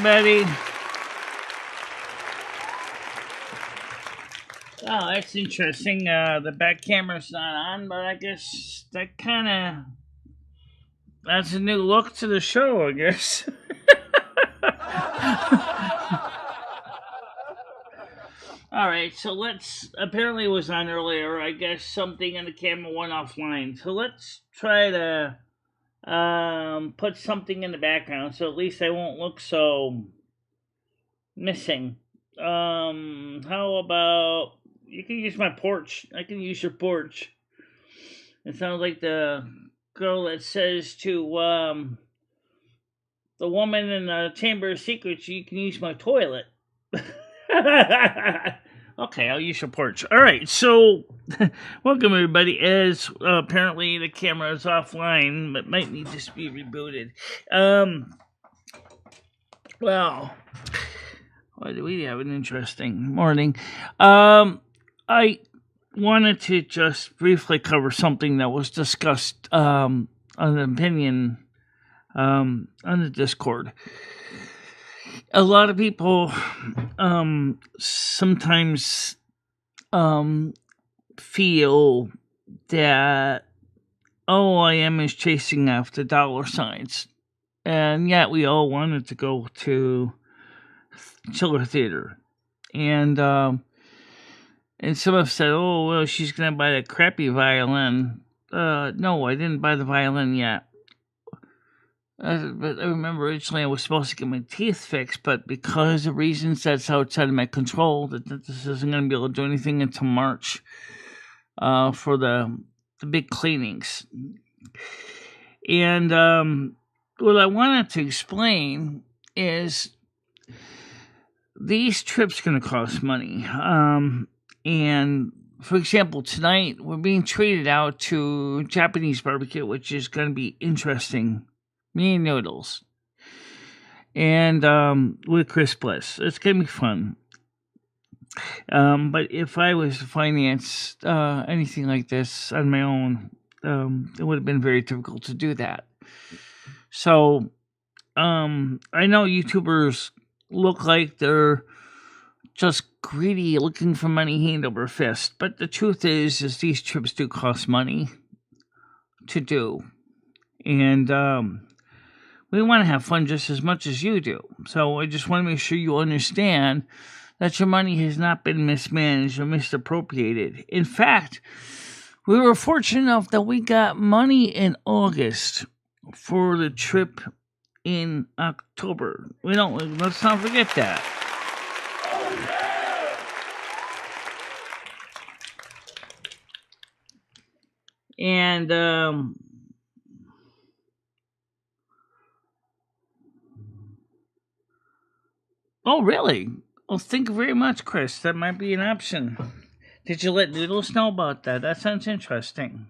everybody. Oh, that's interesting. The back camera's not on, but I guess that kind of adds a new look to the show, I guess. All right, so apparently it was on earlier. I guess something in the camera went offline. So let's try to put something in the background so at least I won't look so missing. How about you can use my porch? I can use your porch. It sounds like the girl that says to the woman in the Chamber of Secrets, you can use my toilet. Okay, I'll use your porch. All right, so welcome everybody. As apparently the camera is offline, but might need to be rebooted. Well, we have an interesting morning. I wanted to just briefly cover something that was discussed on an opinion on the Discord. A lot of people sometimes feel that all I am is chasing after dollar signs. And yet we all wanted to go to Chiller Theater. And some have said, oh, well, she's going to buy that crappy violin. No, I didn't buy the violin yet. But I remember originally I was supposed to get my teeth fixed, but because of reasons that's outside of my control, that this isn't going to be able to do anything until March for the big cleanings. And what I wanted to explain is these trips going to cost money. And for example, tonight we're being treated out to Japanese barbecue, which is going to be interesting. Me and noodles. And with Chris Bliss. It's going to be fun. But if I was to finance anything like this on my own, it would have been very difficult to do that. So, I know YouTubers look like they're just greedy, looking for money hand over fist. But the truth is these trips do cost money to do. And we want to have fun just as much as you do. So I just want to make sure you understand that your money has not been mismanaged or misappropriated. In fact, we were fortunate enough that we got money in August for the trip in October. Let's not forget that. And oh, really? Well, thank you very much, Chris. That might be an option. Did you let Noodles know about that? That sounds interesting.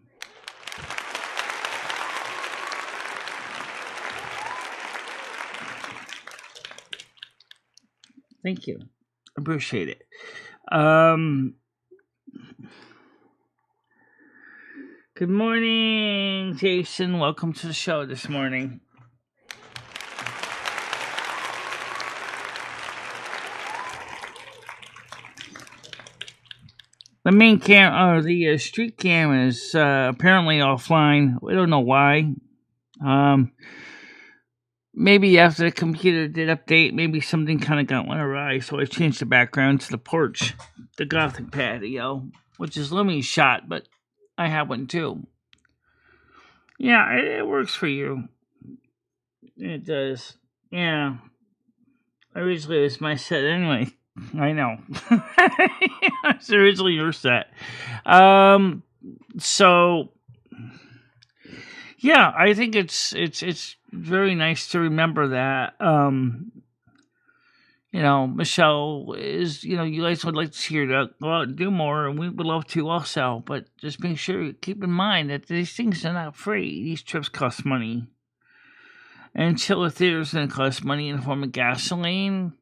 Thank you. Appreciate it. Good morning, Jason. Welcome to the show this morning. The main the street cam is apparently offline. We don't know why. Maybe after the computer did update, maybe something kind of got awry, so I changed the background to the porch, the Gothic patio, which is Lumi's shot, but I have one too. Yeah, it works for you. It does. Yeah. Originally, it was my set anyway. I know. It's originally your set. So yeah, I think it's very nice to remember that. Michelle is, you guys would like to see her to go out and do more, and we would love to also, but just make sure, keep in mind that these things are not free. These trips cost money. And Chiller Theater is going to cost money in the form of gasoline,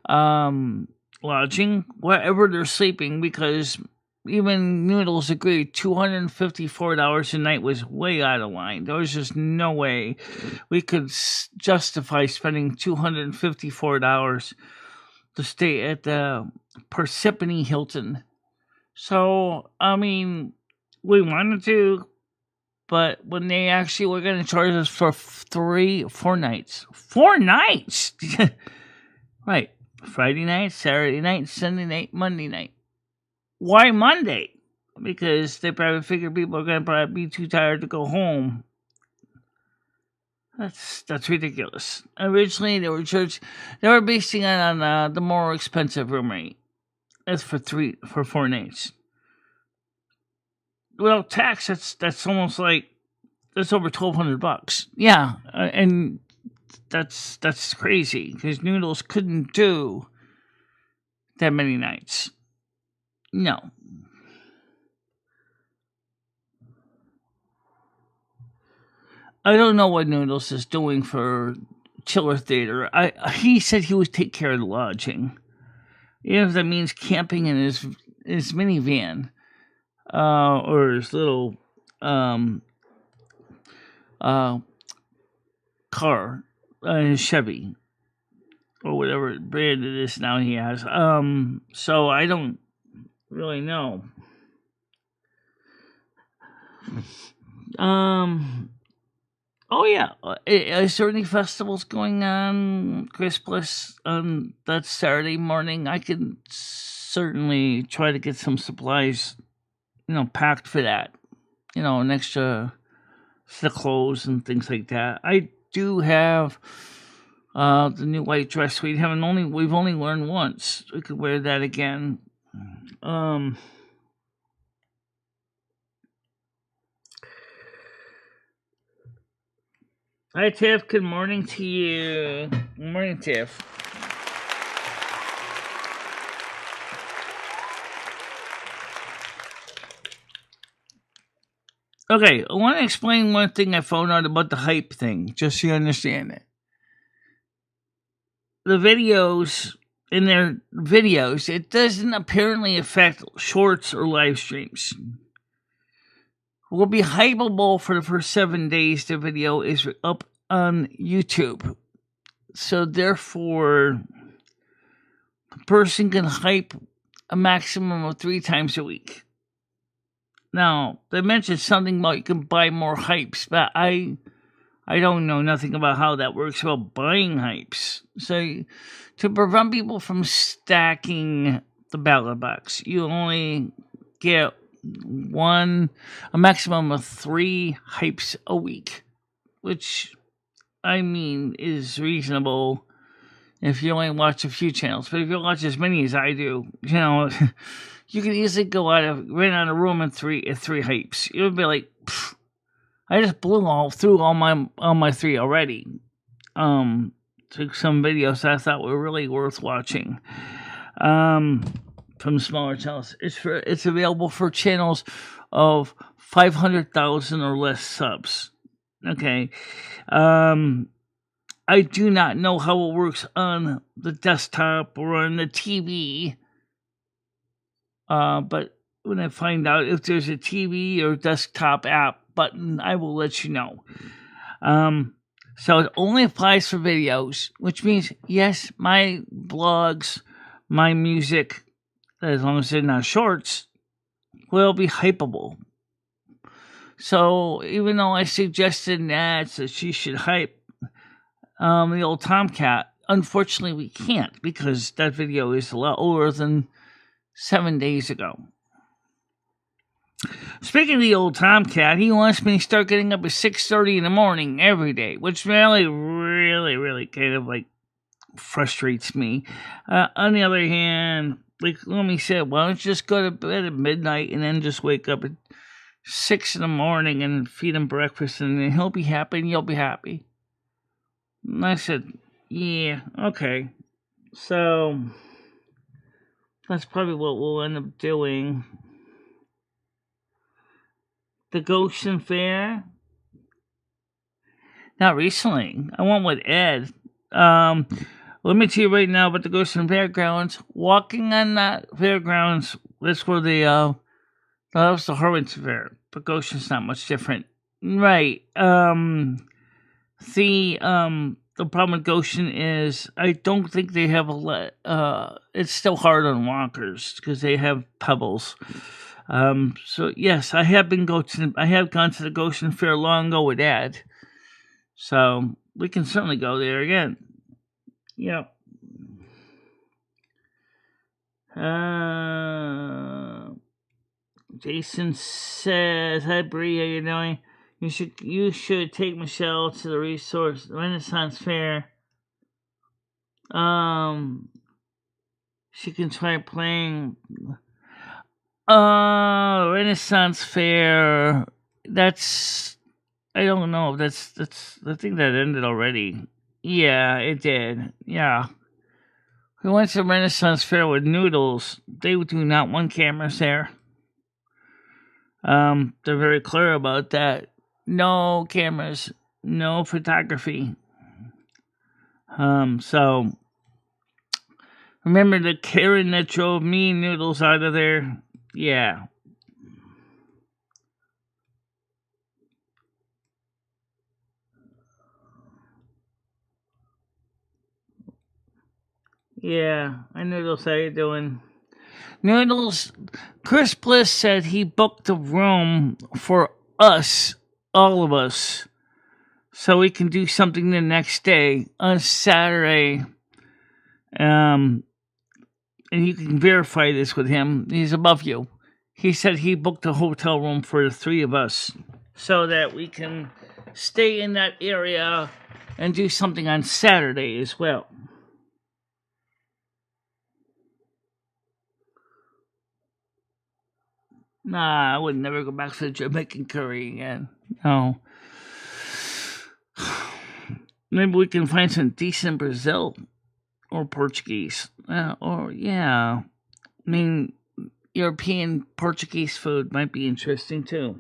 lodging, wherever they're sleeping, because even Noodles agreed $254 a night was way out of line. There was just no way we could justify spending $254 to stay at the Persephone Hilton. So, I mean, we wanted to, but when they actually were going to charge us for 4 nights. 4 nights! Right. Friday night, Saturday night, Sunday night, Monday night. Why Monday? Because they probably figured people are going to probably be too tired to go home. That's ridiculous. Originally, they were basing it on the more expensive room rate. That's for 4 nights. Without tax, that's almost like that's over $1,200. Yeah, and that's crazy because Noodles couldn't do that many nights. No. I don't know what Noodles is doing for Chiller Theater. He said he would take care of the lodging, even if that means camping in his minivan, or his little car, his Chevy, or whatever brand it is now he has. So I don't really know. Oh yeah, is there any festivals going on, Chris Bliss, on that Saturday morning? I can certainly try to get some supplies, packed for that. An extra set of clothes and things like that. I do have the new white dress. We've only worn once. We could wear that again. Hi, Tiff. Good morning to you. Good morning, Tiff. Okay, I want to explain one thing I found out about the hype thing, just so you understand it. The videos, it doesn't apparently affect shorts or live streams. Will be hypeable for the first 7 days the video is up on YouTube. So therefore, a person can hype a maximum of 3 times a week. Now, they mentioned something about you can buy more hypes, but I don't know nothing about how that works about buying hypes. So to prevent people from stacking the ballot box, you only get a maximum of 3 hypes a week, which I mean is reasonable if you only watch a few channels. But if you watch as many as I do, you can easily go rent out a room and 3 hypes. It would be like, I just blew through all my 3 already. Took some videos that I thought were really worth watching. From smaller channels. It's available for channels of 500,000 or less subs. Okay. I do not know how it works on the desktop or on the TV. But when I find out if there's a TV or desktop app button, I will let you know. So it only applies for videos, which means, yes, my blogs, my music, as long as they're not shorts, will be hypeable. So even though I suggested that she should hype the old Tomcat, unfortunately we can't because that video is a lot older than 7 days ago. Speaking of the old Tomcat, he wants me to start getting up at 6:30 in the morning every day, which really, really, really kind of like frustrates me. On the other hand, like Lumi said, why don't you just go to bed at midnight and then just wake up at 6 in the morning and feed him breakfast and then he'll be happy and you'll be happy. And I said, yeah, okay. So that's probably what we'll end up doing. The Goshen Fair? Not recently. I went with Ed. Let me tell you right now about the Goshen Fairgrounds. Walking on that fairgrounds, that's where the That was the Horwitz affair, but Goshen's not much different. Right. The problem with Goshen is I don't think they have it's still hard on walkers because they have pebbles. So yes, I have gone to the Goshen Fair long ago with Dad. So we can certainly go there again. Yep. Jason says, "Hi Bree, how you doing? You should take Michelle to the Renaissance Fair. She can try playing. Renaissance Fair. I don't know. That's I think that ended already. Yeah, it did. Yeah." We went to Renaissance Fair with Noodles. They do not want cameras there. They're very clear about that. No cameras, no photography. So remember the Karen that drove me and Noodles out of there? Yeah. Yeah, I Noodles, how you doing? Noodles, Chris Bliss said he booked the room for us, all of us, so we can do something the next day on Saturday. And you can verify this with him. He's above you. He said he booked a hotel room for the three of us so that we can stay in that area and do something on Saturday as well. Nah, I would never go back to the Jamaican curry again. No. Maybe we can find some decent Brazil or Portuguese. I mean, European Portuguese food might be interesting too.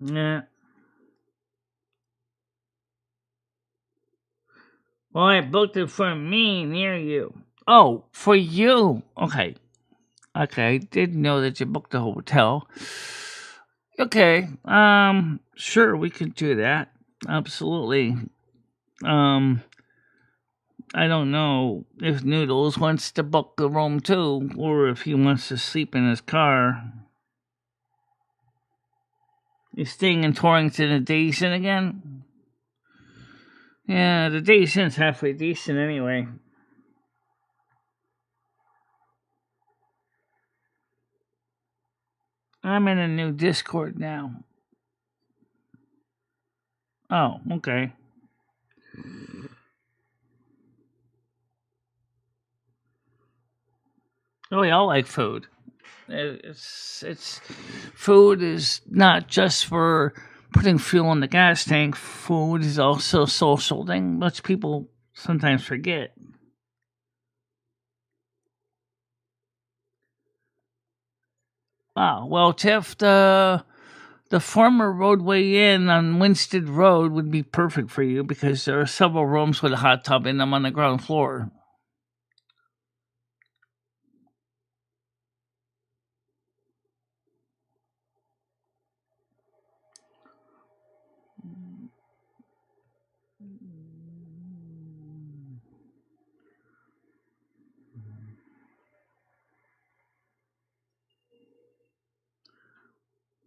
Yeah. Well, I booked it for me near you. Oh, for you. Okay. Okay, I didn't know that you booked the hotel. Okay. Sure, we could do that. Absolutely. Um, I don't know if Noodles wants to book the room too, or if he wants to sleep in his car. You staying in Torrington a Days Inn again? Yeah, the Days Inn's halfway decent anyway. I'm in a new Discord now. Oh, okay. Oh, we all like food. It's food is not just for putting fuel in the gas tank. Food is also a social thing, which people sometimes forget. Wow. Well, Tiff, the former roadway inn on Winstead Road would be perfect for you because there are several rooms with a hot tub in them on the ground floor.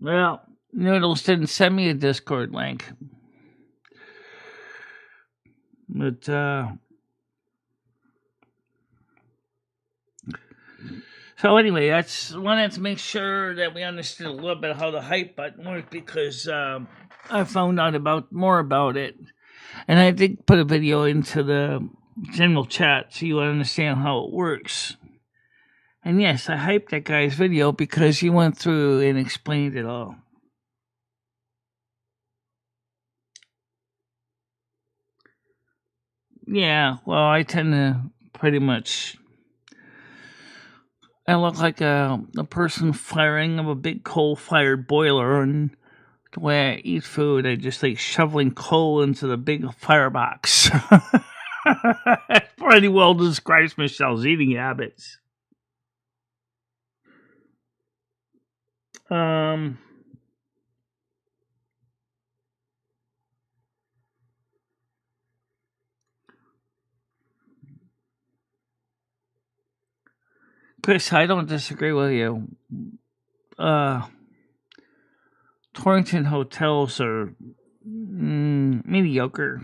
Well, Noodles didn't send me a Discord link. But, so anyway, that's wanted to make sure that we understood a little bit how the hype button worked because I found out more about it, and I did put a video into the general chat so you understand how it works. And yes, I hyped that guy's video because he went through and explained it all. Yeah, well, I tend to pretty much. I look like a person firing of a big coal-fired boiler and the way I eat food. I just like shoveling coal into the big firebox. Pretty well describes Michelle's eating habits. Chris, I don't disagree with you. Torrington hotels are mediocre.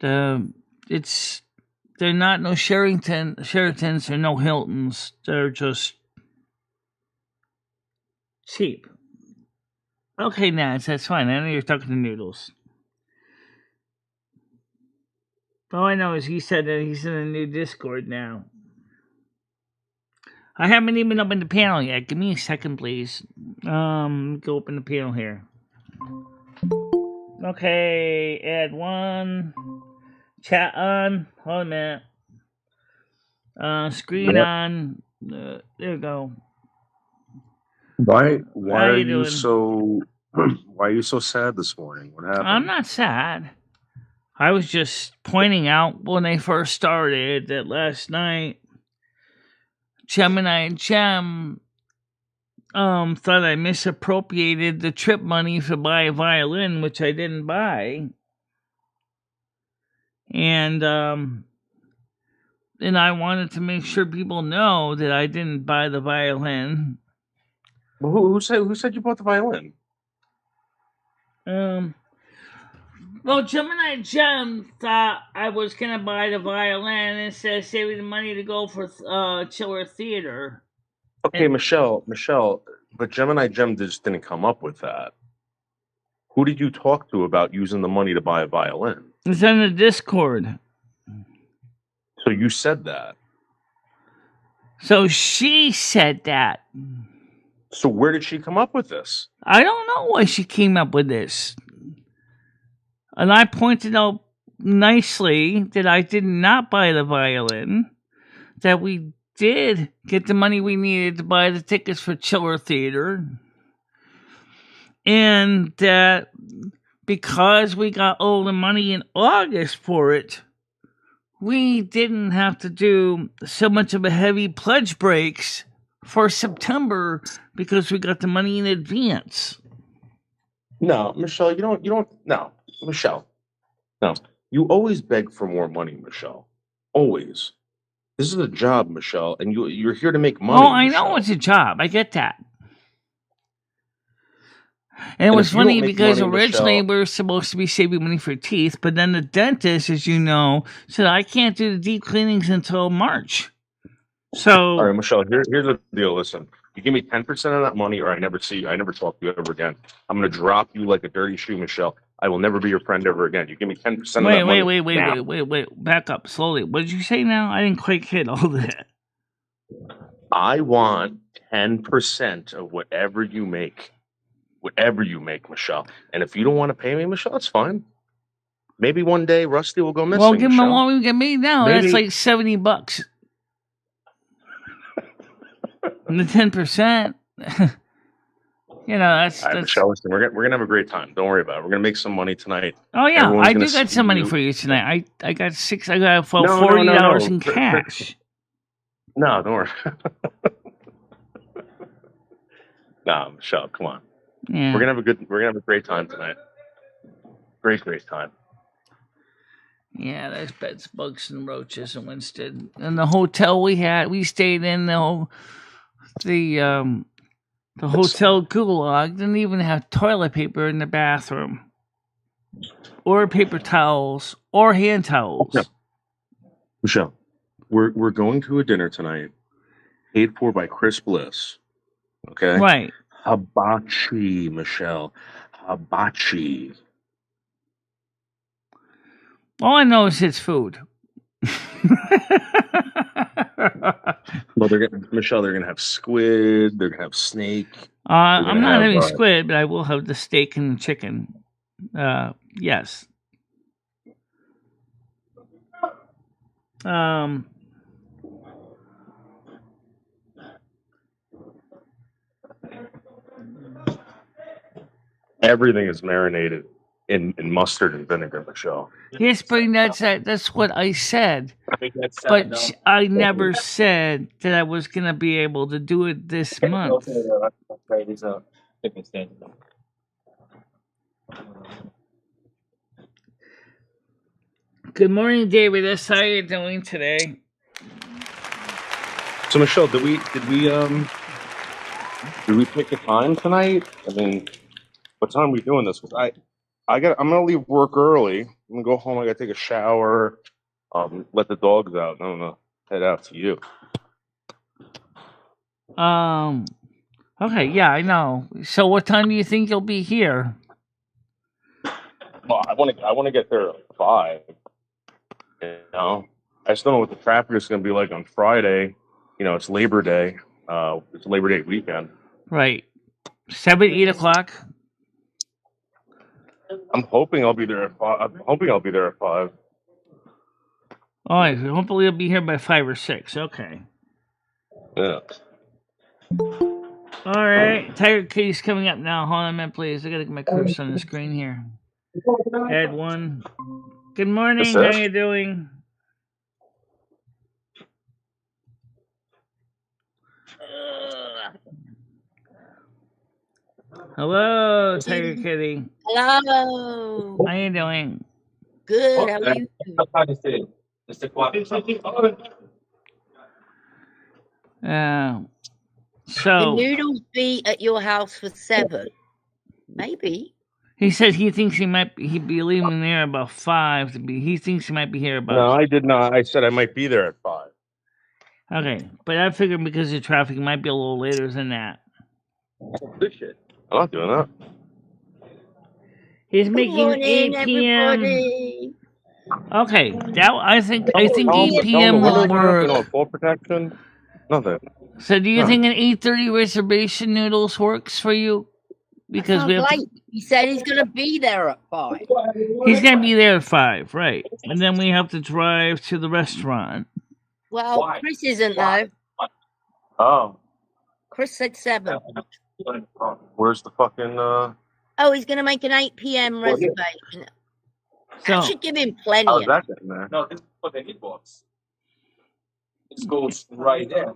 They're not no Sheratons or no Hiltons. They're just cheap. Okay, Naz, that's fine. I know you're talking to Noodles. All I know is he said that he's in a new Discord now. I haven't even opened the panel yet. Give me a second, please. Go open the panel here. Okay, add one. Chat on. Hold a minute. Screen on. There we go. Why are you so sad this morning? What happened? I'm not sad. I was just pointing out when they first started that last night Gemini and Gem thought I misappropriated the trip money to buy a violin, which I didn't buy. And I wanted to make sure people know that I didn't buy the violin. Well, who said you bought the violin? Well, Gemini Gem thought I was gonna buy the violin instead of saving the money to go for Chiller Theater. Okay, Michelle, but Gemini Gem just didn't come up with that. Who did you talk to about using the money to buy a violin? It's in the Discord. So you said that. So she said that. So where did she come up with this? I don't know why she came up with this. And I pointed out nicely that I did not buy the violin, that we did get the money we needed to buy the tickets for Chiller Theater, and that because we got all the money in August for it, we didn't have to do so much of a heavy pledge breaks for September because we got the money in advance. No, Michelle, you don't. No, Michelle, no. You always beg for more money, Michelle. Always. This is a job, Michelle, and you're here to make money. Oh, I know it's a job. I get that. And it was funny because originally we were supposed to be saving money for teeth, but then the dentist, as you know, said I can't do the deep cleanings until March. So, all right, Michelle, here's the deal. Listen, you give me 10% of that money, or I never see you. I never talk to you ever again. I'm going to drop you like a dirty shoe, Michelle. I will never be your friend ever again. You give me 10% of that money. Wait. Back up slowly. What did you say now? I didn't quite hit all that. I want 10% of whatever you make. Whatever you make, Michelle. And if you don't want to pay me, Michelle, that's fine. Maybe one day Rusty will go missing. Well, give him what we get me now. Maybe. That's like $70. And the 10%. That's Michelle, listen, we're gonna have a great time. Don't worry about it. We're gonna make some money tonight. Oh yeah, I do got some money for you tonight. I got $40 in cash. No, don't worry. No, Michelle, come on. Yeah. We're gonna have a great time tonight. Great time. Yeah, there's beds, bugs, and roaches in Winston. And the hotel we stayed in, the hotel Gulag didn't even have toilet paper in the bathroom, or paper towels, or hand towels. No. Michelle, we're going to a dinner tonight, paid for by Chris Bliss. Okay, right? Hibachi, Michelle, hibachi. All I know is it's food. Well, Michelle, they're gonna have squid. They're gonna have snake. I'm not having squid, but I will have the steak and chicken. Yes. Everything is marinated in mustard and vinegar, Michelle. Yes, but that's what I said. But I never said that I was gonna be able to do it this month. Good morning, David. How are you doing today? So Michelle, did we pick a time tonight? I mean, what time are we doing this? Because I'm gonna leave work early. I'm gonna go home. I gotta take a shower. Let the dogs out. I'm gonna head out to you. Okay, yeah, I know. So, what time do you think you'll be here? Well, I want to get there at 5. You know, I just don't know what the traffic is gonna be like on Friday. You know, it's Labor Day. It's Labor Day weekend. Right, 7, 8 o'clock. I'm hoping I'll be there at 5. I'm hoping I'll be there at 5. All right, hopefully you'll be here by 5 or 6. Okay. Yeah. All right, Tiger Kitty's coming up now. Hold on a minute, please. I gotta get my cursor on the screen here. Add 1. Good morning. How you doing? Hello, Tiger Kitty. Hello. How you doing? Good. How are you? So the noodles be at your house for 7? Maybe. He said he thinks he'd be leaving there about 5 to be. He thinks he might be here about. No, I did not. I said I might be there at 5. Okay, but I figured because of traffic, it might be a little later than that. Good shit. I'm not doing that. He's making morning, 8 p.m. Everybody. Okay, that I think 8 p.m. will work. Full protection. Nothing. So, do you think an 8:30 reservation noodles works for you? Because we have he said he's going to be there at 5. He's going to be there at 5, right? And then we have to drive to the restaurant. Well, Chris isn't though. Oh. Chris said 7. Where's the fucking? Oh, he's going to make an 8 p.m. reservation. That should give him plenty. How's that getting there? No, this is for the hitbox. It goes right there.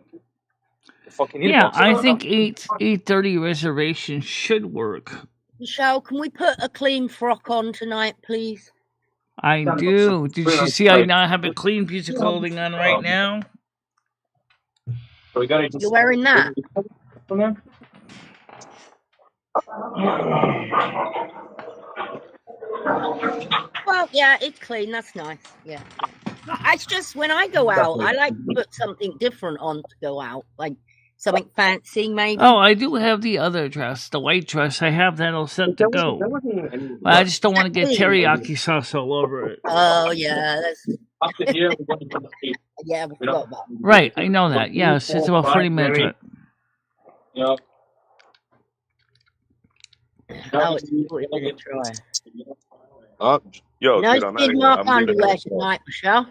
Yeah, I think 8:30 reservation should work. Michelle, can we put a clean frock on tonight, please? I do. Did you see I now have a clean piece of clothing on right now? You're wearing that? Well, yeah, it's clean. That's nice. Yeah. It's just when I go out, I like to put something different on to go out, like something fancy, maybe. Oh, I do have the other dress, the white dress. I have that all set to go. But I just don't want to get teriyaki sauce all over it. Oh, yeah. Yeah, we forgot about that. Right, I know that. Yes, it's about 40 minutes. Yep. Oh, it's 40 minutes, right. Yo, no skid mark underwear tonight, Michelle.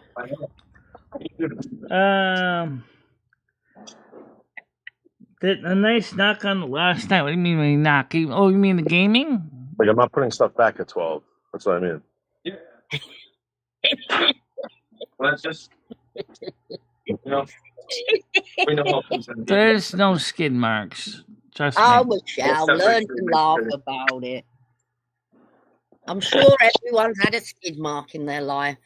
A nice knock on the last night. What do you mean by knock? Oh, you mean the gaming? Like, I'm not putting stuff back at 12. That's what I mean. Yeah. Well, that's just, you know, there's no skid marks. Trust me. Oh, Michelle, learn to laugh about it. I'm sure everyone's had a skid mark in their life.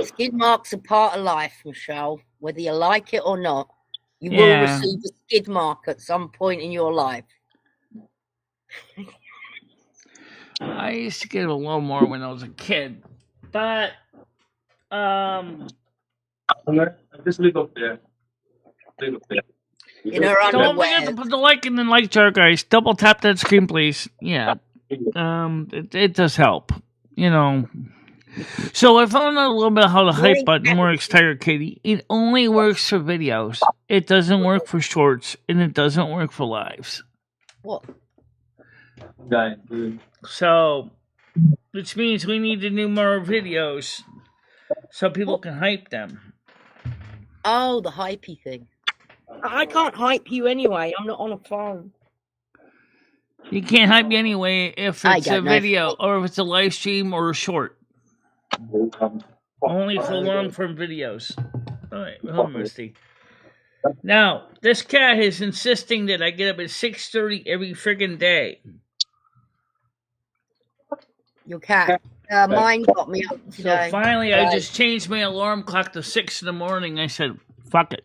Skid marks are part of life, Michelle. Whether you like it or not, you will receive a skid mark at some point in your life. I used to get a little more when I was a kid, but just leave up there. Leave up there. Don't forget to put the like in the like jar, guys. Double tap that screen, please. Yeah. It does help, you know. So I found out a little bit how the hype button works, Tiger Kitty. It only works for videos. It doesn't work for shorts, and it doesn't work for lives. What? So, which means we need to do more videos so people can hype them. Oh, the hypey thing. I can't hype you anyway. I'm not on a phone. You can't hype me anyway if I it's a don't know. video or if it's a live stream or a short. Only for long form videos. All right, hold on, Rusty. Now, this cat is insisting that I get up at 6:30 every friggin' day. Your cat. Mine got me up So today. finally, I just changed my alarm clock to 6 in the morning. I said, fuck it.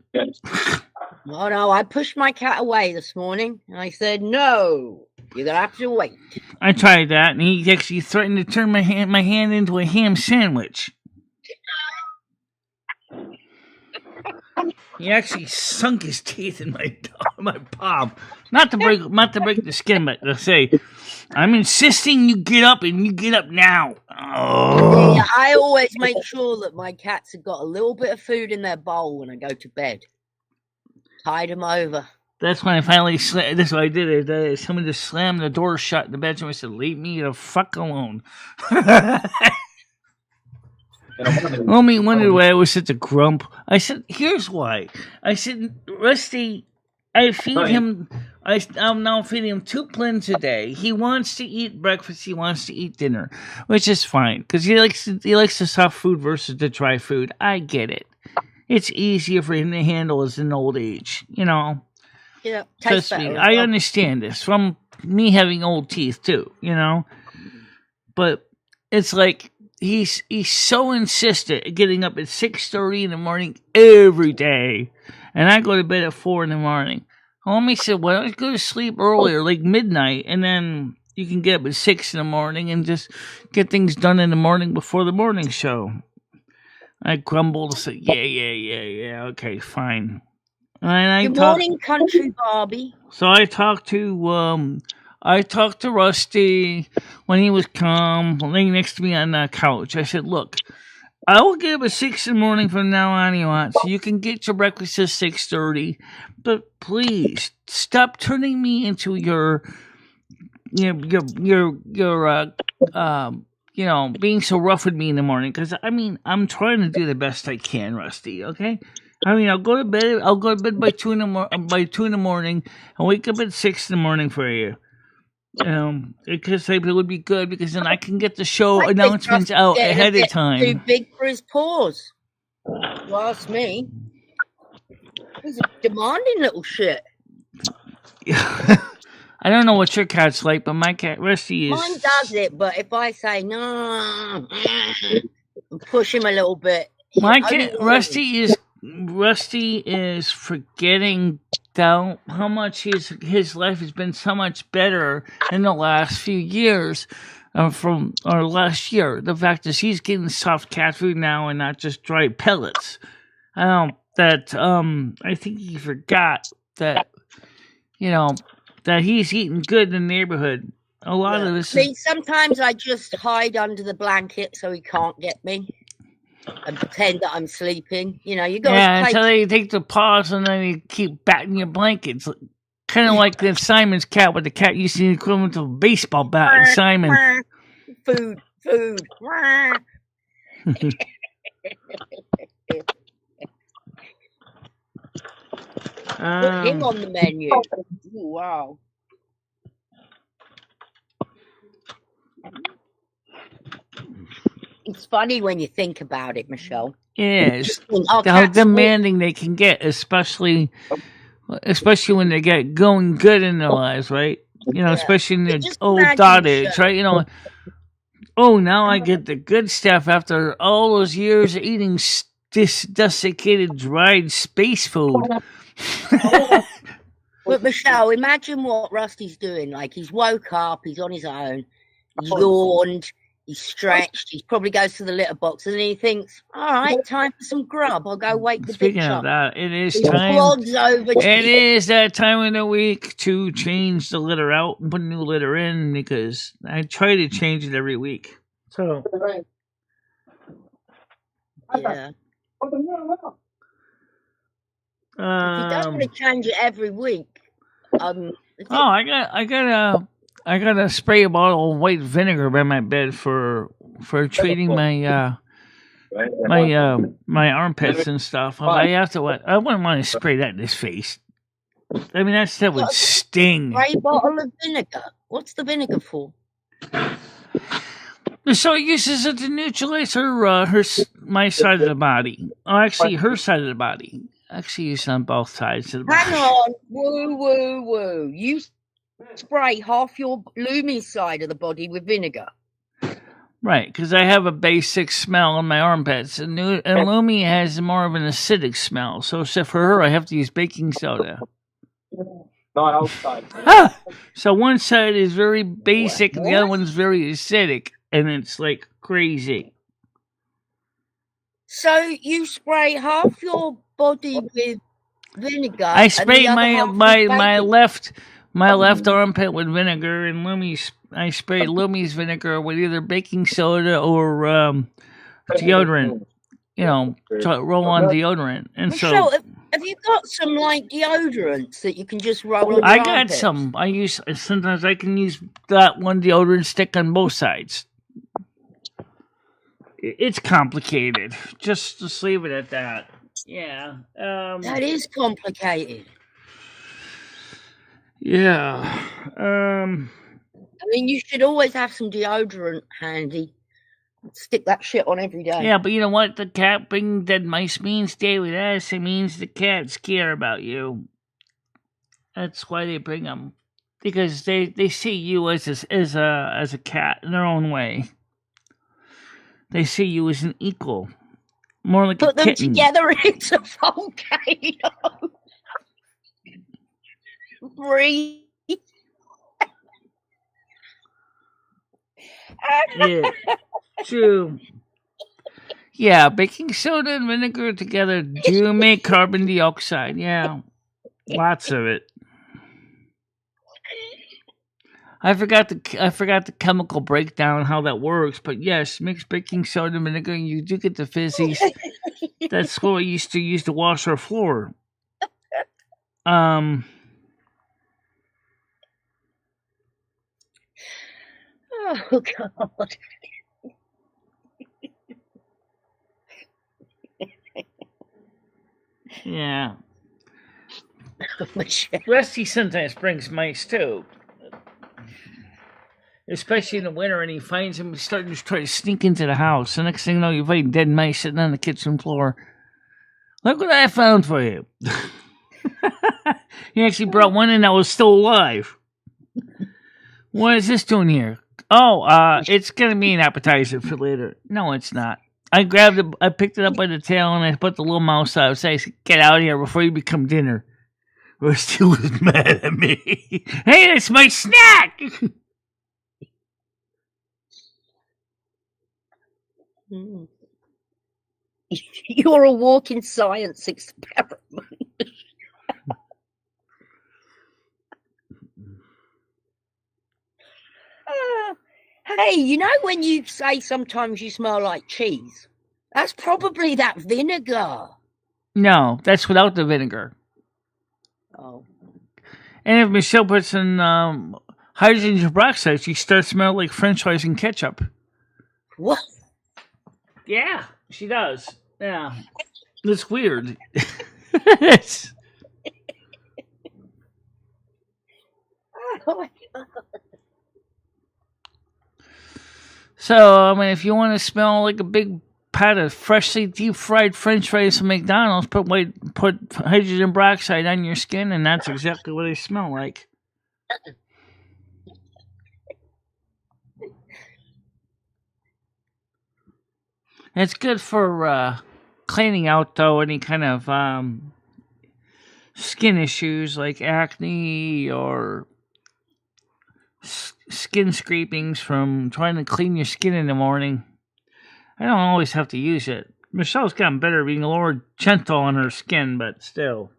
Oh, no, I pushed my cat away this morning. And I said, no, you're going to have to wait. I tried that, and he actually threatened to turn my hand into a ham sandwich. He actually sunk his teeth in my palm. Not to break the skin, but to say, I'm insisting you get up, and you get up now. Oh. Yeah, I always make sure that my cats have got a little bit of food in their bowl when I go to bed. Tide them over. That's when I finally that's what I did. Someone just slammed the door shut in the bedroom. I said, leave me the fuck alone. Mommy wondered why I was such a grump. I said, here's why. I said, Rusty, I feed him. I'm now feeding him 2 plins a day. He wants to eat breakfast. He wants to eat dinner, which is fine because he likes the soft food versus the dry food. I get it. It's easier for him to handle as an old age, you know. Yeah, trust me. I understand this from me having old teeth too, you know. But it's like he's so insistent at getting up at 6:30 in the morning every day, and I go to bed at 4 in the morning. Homie said, "Well, let's go to sleep earlier, like midnight, and then you can get up at 6 in the morning and just get things done in the morning before the morning show." I grumbled and said, yeah, okay, fine. And Good morning, Country Barbie. So I talked to Rusty when he was calm, laying next to me on the couch. I said, look, I will get up at 6 in the morning from now on, you want, so you can get your breakfast at 6:30. But please stop turning me into your being so rough with me in the morning. Because I mean, I'm trying to do the best I can, Rusty. Okay. I mean, I'll go to bed by 2 in the morning, and wake up at 6 in the morning for you. Because it would be good because then I can get the show announcements out ahead of time. Too big for his paws. You ask me. He's a demanding little shit. I don't know what your cat's like, but my cat Rusty is. Mine does it, but if I say no, and push him a little bit. My cat Rusty is forgetting how much his life has been so much better in the last few years from our last year. The fact is he's getting soft cat food now and not just dry pellets. I think he forgot that, that he's eating good in the neighborhood. A lot of this. Sometimes I just hide under the blanket so he can't get me. And pretend that I'm sleeping. You got to until they take the paws and then you keep batting your blankets. Kind of like the Simon's cat, with the cat used to be the equivalent of a baseball bat and Simon. Food. Put him on the menu. Ooh, wow. It's funny when you think about it, Michelle. It is. How demanding they can get, especially when they get going good in their lives, right? Especially in their old dot age, right? Now I get the good stuff after all those years of eating this desiccated, dried space food. But Michelle, imagine what Rusty's doing. Like, he's woke up, he's on his own, he's yawned, he's stretched, he probably goes to the litter box, and then he thinks, all right, time for some grub. I'll go wake the Speaking bitch of up. that, it is time. It is that time of the week to change the litter out and put a new litter in, because I try to change it every week. So, yeah. If you don't want to change it every week, I got a spray bottle of white vinegar by my bed for treating my my armpits and stuff. I have to. I wouldn't want to spray that in his face. I mean, that stuff would sting. Spray bottle of vinegar. What's the vinegar for? So it uses it to neutralize my side of the body. Oh, actually, her side of the body. Actually, use it on both sides of the body. Hang on. Woo. You spray half your Lumi's side of the body with vinegar. Right, because I have a basic smell in my armpits, and Lumi has more of an acidic smell. So, except for her, I have to use baking soda. Not outside. So one side is very basic, and the other one's very acidic, and it's like crazy. So you spray half your body with vinegar. I spray my left Mm-hmm. armpit with vinegar, and I spray Lumi's vinegar with either baking soda or deodorant. You know, to roll on deodorant. And Michelle, so, have you got some like deodorants that you can just roll on? I your got armpits? some. Sometimes I can use that one deodorant stick on both sides. It's complicated. Just leave it at that. Yeah. That is complicated. Yeah. I mean, you should always have some deodorant handy. Stick that shit on every day. Yeah, but you know what? The cat bringing dead mice means stay with us. It means the cats care about you. That's why they bring them, because they see you as a cat in their own way. They see you as an equal, more like Put a them kitten. together into volcano. Breathe. Yeah, true. Yeah, baking soda and vinegar together do make carbon dioxide. Yeah, lots of it. I forgot the chemical breakdown, how that works, but yes, mix baking soda and vinegar, and you do get the fizzies. That's what we used to use to wash our floor. Oh God. Yeah. Michelle. Rusty sometimes brings mice too. Especially in the winter, and he finds them starting to try to sneak into the house. The next thing you know, you find dead mice sitting on the kitchen floor. Look what I found for you. He actually brought one in that was still alive. What is this doing here? Oh, it's gonna be an appetizer for later. No, it's not. I picked it up by the tail, and I put the little mouse outside. I said, "Get out of here before you become dinner." Rusty was mad at me. Hey, that's my snack! You're a walking science experiment. Hey, you know when you say sometimes you smell like cheese? That's probably that vinegar. No, that's without the vinegar. Oh. And if Michelle puts in hydrogen peroxide, she starts smelling like French fries and ketchup. What? Yeah, she does. Yeah. It's weird. It's... Oh my God. So, I mean, if you want to smell like a big pat of freshly deep fried French fries from McDonald's, put hydrogen peroxide on your skin, and that's exactly what they smell like. It's good for cleaning out, though, any kind of skin issues like acne or skin scrapings from trying to clean your skin in the morning. I don't always have to use it. Michelle's gotten better being a little more gentle on her skin, but still.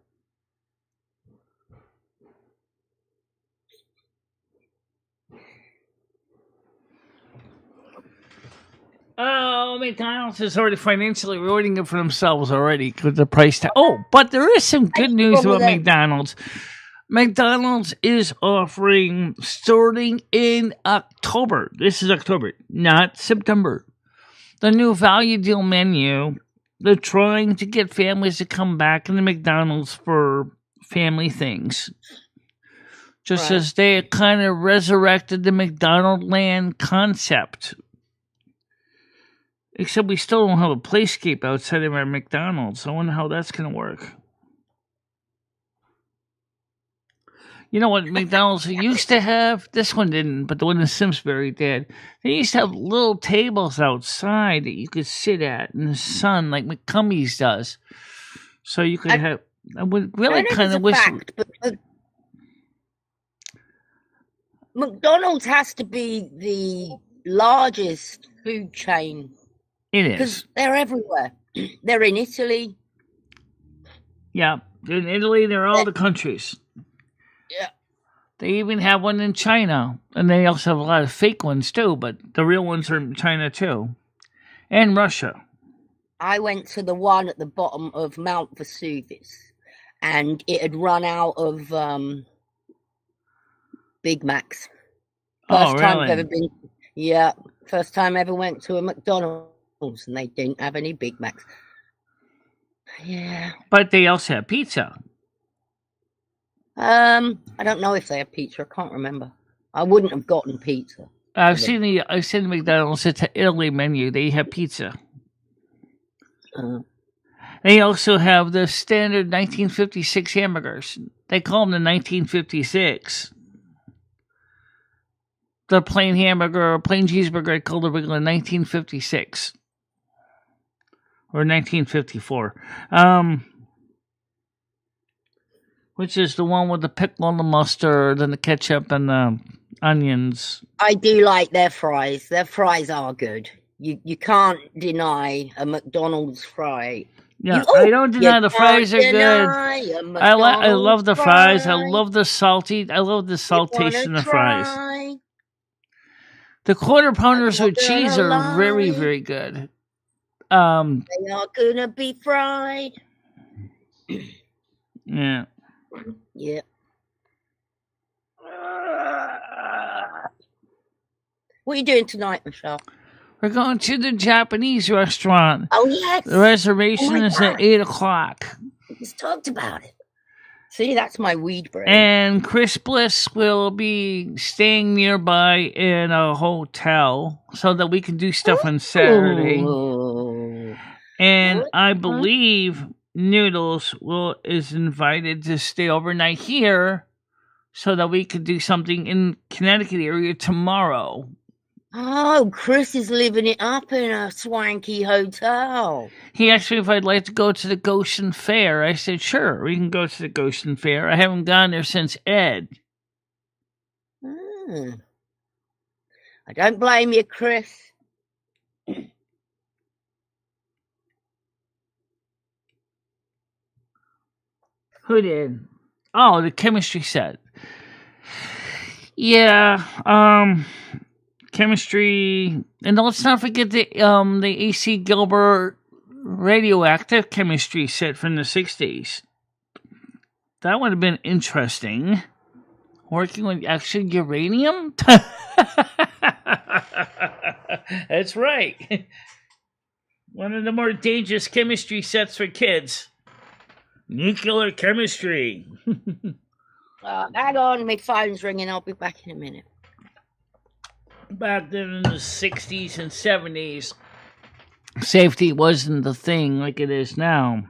Oh, McDonald's is already financially rewarding it for themselves already with the price tag. Oh, but there is some good news about McDonald's. McDonald's is offering, starting in October, this is October, not September, the new value deal menu. They're trying to get families to come back into McDonald's for family things. Just Right. as they kind of resurrected the McDonald land concept. Except we still don't have a playscape outside of our McDonald's. I wonder how that's going to work. You know what McDonald's used to have? This one didn't, but the one in Simsbury did. They used to have little tables outside that you could sit at in the sun, like McCummy's does. So you could have. I would really kind of wish. Fact, but McDonald's has to be the largest food chain. It is. Because they're everywhere. They're in Italy. Yeah, in Italy, they're all the countries. Yeah. They even have one in China, and they also have a lot of fake ones too, but the real ones are in China too, and Russia. I went to the one at the bottom of Mount Vesuvius, and it had run out of Big Macs. First time I've ever been. Yeah, first time I ever went to a McDonald's, and they didn't have any Big Macs. Yeah, but they also have pizza. I don't know if they have pizza. I can't remember. I wouldn't have gotten pizza. I've seen the McDonald's. It's an Italy menu. They have pizza. They also have the standard 1956 hamburgers. They call them the 1956. The plain hamburger or plain cheeseburger, I call the regular 1956 or 1954. Which is the one with the pickle and the mustard and the ketchup and the onions. I do like their fries. Their fries are good. You can't deny a McDonald's fry. Yeah, I don't deny the fries are good. I love the fries. I love the salty. I love the salt taste in the fries. The quarter pounders with cheese are very, very good. They are gonna be fried. Yeah. Yeah. What are you doing tonight, Michelle? We're going to the Japanese restaurant. Oh, yes. The reservation is at 8 o'clock. We just talked about it. See, that's my weed brain. And Chris Bliss will be staying nearby in a hotel so that we can do stuff on Saturday. Ooh. And I believe Noodles is invited to stay overnight here so that we could do something in Connecticut area tomorrow. Oh, Chris is living it up in a swanky hotel. He asked me if I'd like to go to the Goshen Fair. I said, sure, we can go to the Goshen Fair. I haven't gone there since Ed. I don't blame you, Chris. Who did? Oh, the chemistry set. Yeah, chemistry, and let's not forget the A.C. Gilbert radioactive chemistry set from the 60s. That would have been interesting. Working with actual uranium? That's right. One of the more dangerous chemistry sets for kids. Nuclear chemistry. Hang on, my phone's ringing. I'll be back in a minute. Back then in the 60s and 70s, safety wasn't the thing like it is now.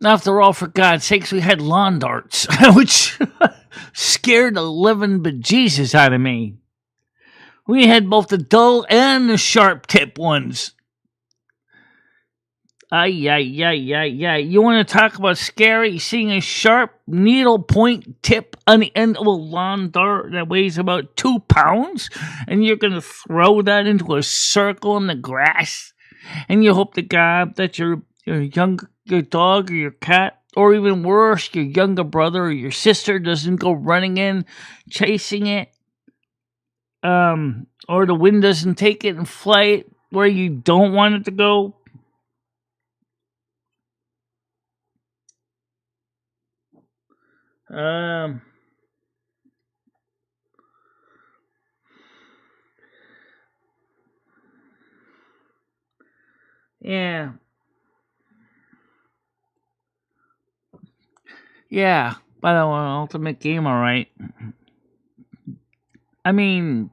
After all, for God's sakes, we had lawn darts, which scared the living bejesus out of me. We had both the dull and the sharp tip ones. You want to talk about scary? Seeing a sharp needle point tip on the end of a lawn dart that weighs about 2 pounds, and you're going to throw that into a circle in the grass, and you hope to God that your dog or your cat, or even worse, your younger brother or your sister doesn't go running in, chasing it, or the wind doesn't take it and fly it where you don't want it to go. Yeah. Yeah, by the way, ultimate game, all right. I mean,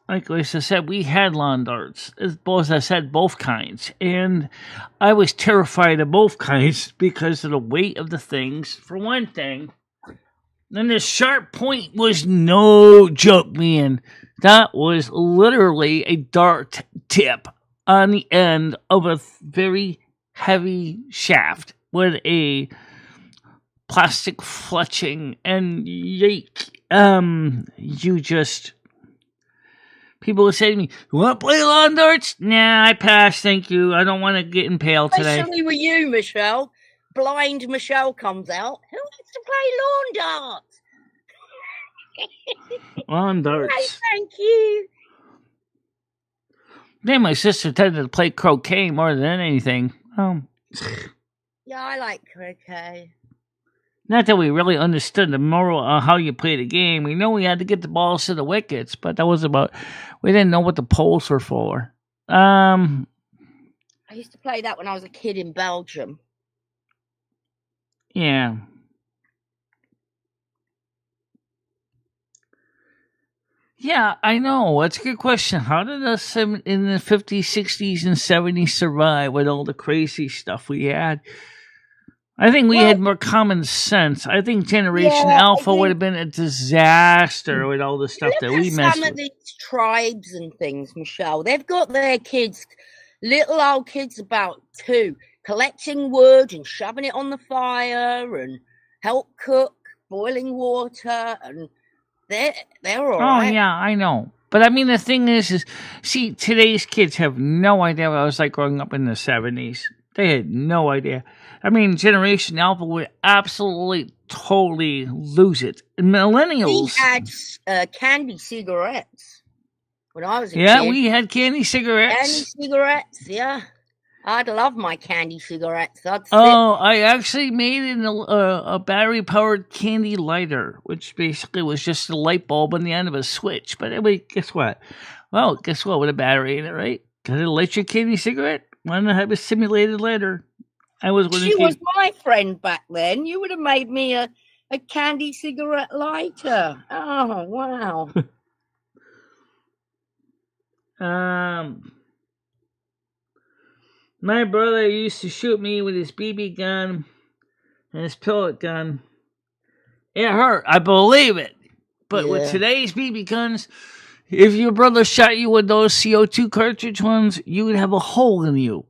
like Lisa said, we had lawn darts. As I said, both kinds. And I was terrified of both kinds because of the weight of the things, for one thing. And the sharp point was no joke, man. That was literally a dart tip on the end of a very heavy shaft with a plastic fletching, and you just... People would say to me, "You want to play lawn darts?" Nah, I pass, thank you. I don't want to get impaled today. Especially with you, Michelle. Blind Michelle comes out. Who wants to play lawn darts? Lawn darts. Hey, thank you. Then my sister tended to play croquet more than anything. Yeah, I like croquet. Not that we really understood the moral of how you play the game. We know we had to get the balls to the wickets, but that was about... We didn't know what the poles were for. I used to play that when I was a kid in Belgium. Yeah. Yeah, I know. That's a good question. How did us in the 50s, 60s, and 70s survive with all the crazy stuff we had? I think we had more common sense. I think Generation Alpha would have been a disaster with all the stuff that we messed Some with. of these tribes and things, Michelle, they've got their kids, little old kids about 2, collecting wood and shoving it on the fire and help cook, boiling water, and they're all right. Oh, yeah, I know. But I mean, the thing is, see, today's kids have no idea what it was like growing up in the 70s. They had no idea. I mean, Generation Alpha would absolutely, totally lose it. Millennials. We had candy cigarettes when I was a kid. Yeah, we had candy cigarettes. Candy cigarettes, yeah. I'd love my candy cigarettes. I actually made a battery-powered candy lighter, which basically was just a light bulb on the end of a switch. But anyway, guess what? Well, guess what? With a battery in it, right? Got an electric candy cigarette? Why not have a simulated lighter? She was my friend back then. You would have made me a candy cigarette lighter. Oh, wow. My brother used to shoot me with his BB gun and his pellet gun. It hurt, I believe it. But with today's BB guns, if your brother shot you with those CO2 cartridge ones, you would have a hole in you.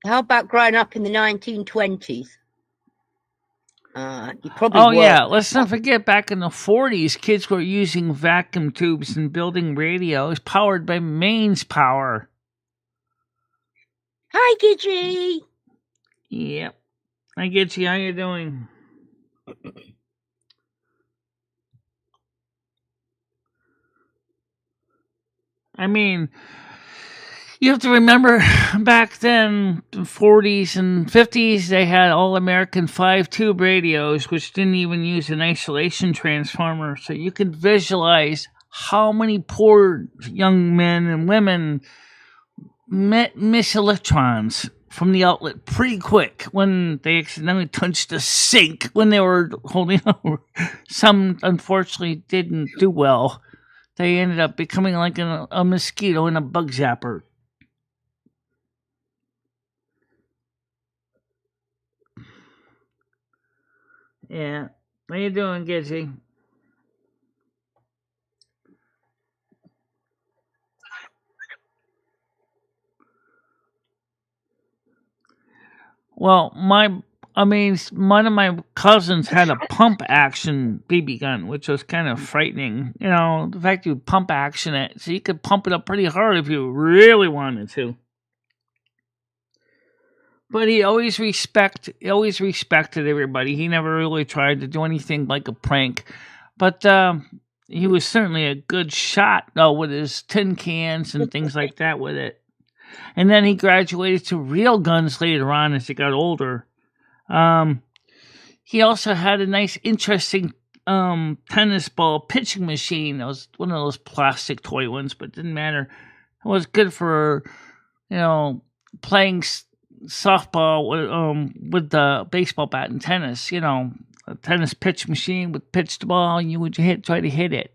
How about growing up in the 1920s? You probably yeah. Let's not forget back in the 40s, kids were using vacuum tubes and building radios powered by mains power. Hi, Gidgey. Yep. Hi, Gidgey. How you doing? I mean, you have to remember back then, the 40s and 50s, they had all-American 5-tube radios, which didn't even use an isolation transformer. So you could visualize how many poor young men and women miss electrons from the outlet pretty quick when they accidentally touched the sink when they were holding over. Some, unfortunately, didn't do well. They ended up becoming like a mosquito in a bug zapper. Yeah. How you doing, Gidgey? Well, one of my cousins had a pump action BB gun, which was kind of frightening. You know, the fact you pump action it, so you could pump it up pretty hard if you really wanted to. But he always respected everybody. He never really tried to do anything like a prank. But he was certainly a good shot, though, with his tin cans and things like that with it. And then he graduated to real guns later on as he got older. He also had a nice, interesting tennis ball pitching machine. It was one of those plastic toy ones, but it didn't matter. It was good for, playing softball with the baseball bat and tennis. A tennis pitch machine would pitch the ball, and you would try to hit it.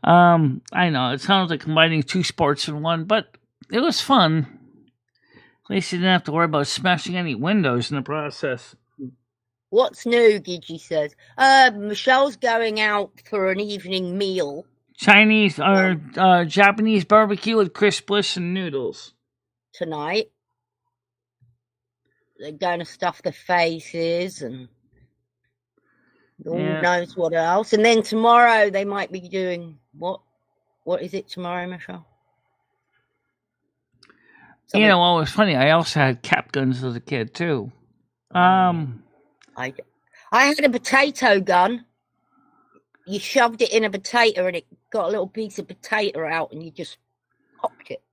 I know it sounds like combining two sports in one, but it was fun. At least you didn't have to worry about smashing any windows in the process. What's new, Gigi says. Michelle's going out for an evening meal. Chinese or Japanese barbecue with crispless and noodles. Tonight. They're going to stuff their faces and who knows what else. And then tomorrow they might be doing what? What is it tomorrow, Michelle? Something. It was funny. I also had cap guns as a kid too. I had a potato gun. You shoved it in a potato and it got a little piece of potato out and you just popped it.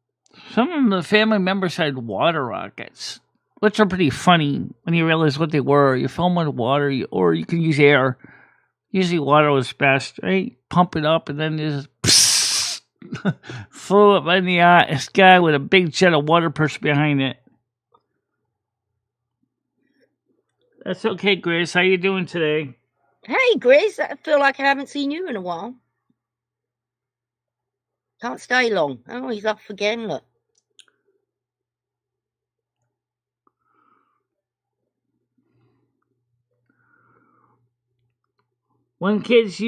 Some of the family members had water rockets, which are pretty funny when you realize what they were. You fill them with water, or you can use air. Usually water was best, right? Pump it up and then just flew up in the sky with a big jet of water pushed behind it. That's okay, Grace. How you doing today? Hey, Grace. I feel like I haven't seen you in a while. Can't stay long. Oh, he's off again, look. When kids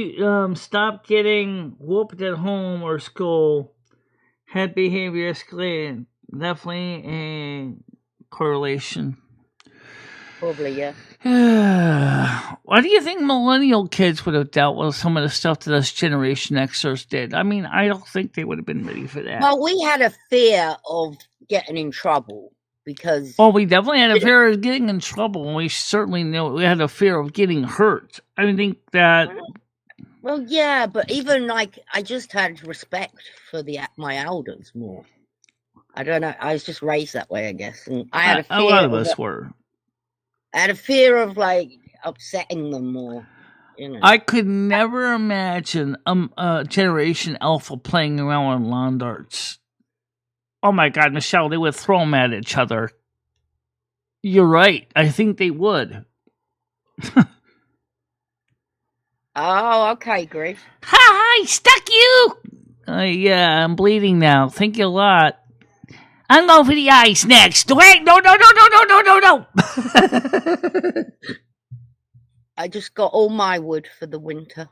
stop getting whooped at home or school, head behavior escalated. Definitely a correlation. Probably, yeah. Why do you think millennial kids would have dealt with some of the stuff that us Generation Xers did? I mean, I don't think they would have been ready for that. Well, we had a fear of getting in trouble because... Well, we definitely had a fear of getting in trouble, and we certainly knew we had a fear of getting hurt. I think that... Well, yeah, but even, like, I just had respect for my elders more. I don't know. I was just raised that way, I guess. And I had a fear... A lot of us were. I had a fear of, like, upsetting them more. I could never imagine Generation Alpha playing around on lawn darts. Oh my God, Michelle, they would throw them at each other. You're right. I think they would. Oh, okay, Grace. Ha! I stuck you! Yeah, I'm bleeding now. Thank you a lot. I'm going for the ice next. Wait, no. I just got all my wood for the winter.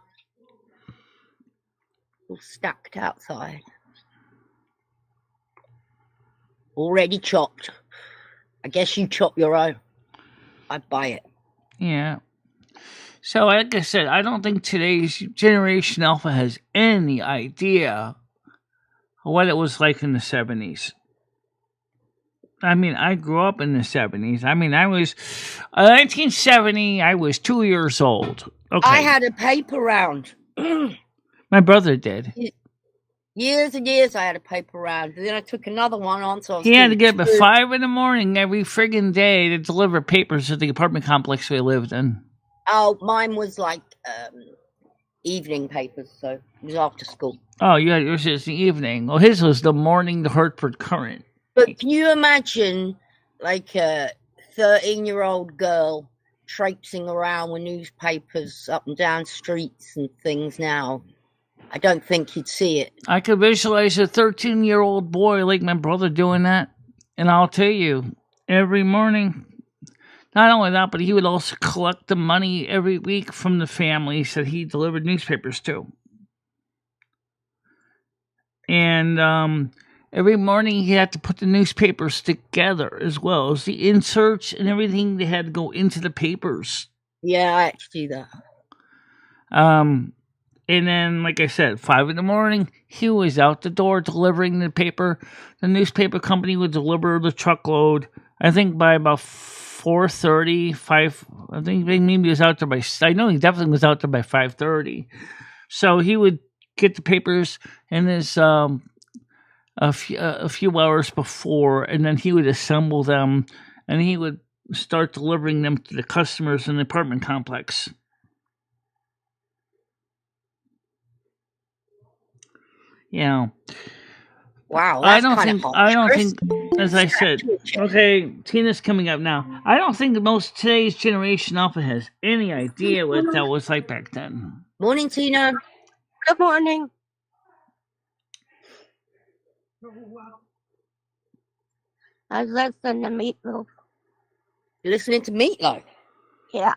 All stacked outside. Already chopped. I guess you chop your own. I buy it. Yeah. So, like I said, I don't think today's Generation Alpha has any idea what it was like in the 70s. I mean, I grew up in the 70s. I mean, I was 1970. I was 2 years old. Okay. I had a paper round. My brother did. Years and years I had a paper round. And then I took another one on. So he had to get up at 5 a.m. every friggin' day to deliver papers to the apartment complex we lived in. Oh, mine was like evening papers, so it was after school. Oh, yeah, yours was the evening. Well, his was the morning, the Hartford Current. But can you imagine, like, a 13-year-old girl traipsing around with newspapers up and down streets and things now? I don't think you'd see it. I could visualize a 13-year-old boy like my brother doing that. And I'll tell you, every morning, not only that, but he would also collect the money every week from the families that he delivered newspapers to. And every morning he had to put the newspapers together as well as the inserts and everything. They had to go into the papers. Yeah, I had to do that. And then, like I said, 5 a.m, he was out the door delivering the paper. The newspaper company would deliver the truckload. I think by about 4:30, 5. I think maybe he was out there by. I know he definitely was out there by 5:30. So he would get the papers in his a few hours before, and then he would assemble them, and he would start delivering them to the customers in the apartment complex. Wow, I that's don't kind of think. hot. I don't Chris. think. As I said, okay, Tina's coming up now. I don't think most today's generation Alpha has any idea what that was like back then. Morning, Tina. Good morning. I was listening to Meatloaf. You're listening to Meatloaf? Yeah.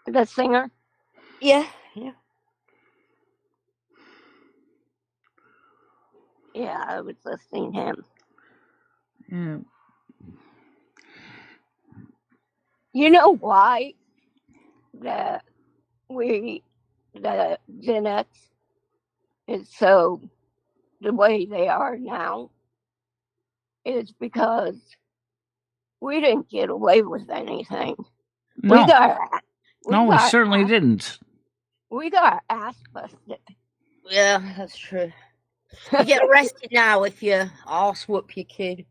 The singer. Yeah. Yeah, I was listening to him. Yeah. You know why the Gen X is so the way they are now is because we didn't get away with anything. No, we certainly didn't. We got ass busted. Yeah, that's true. You get arrested now if you arse whoop your kid.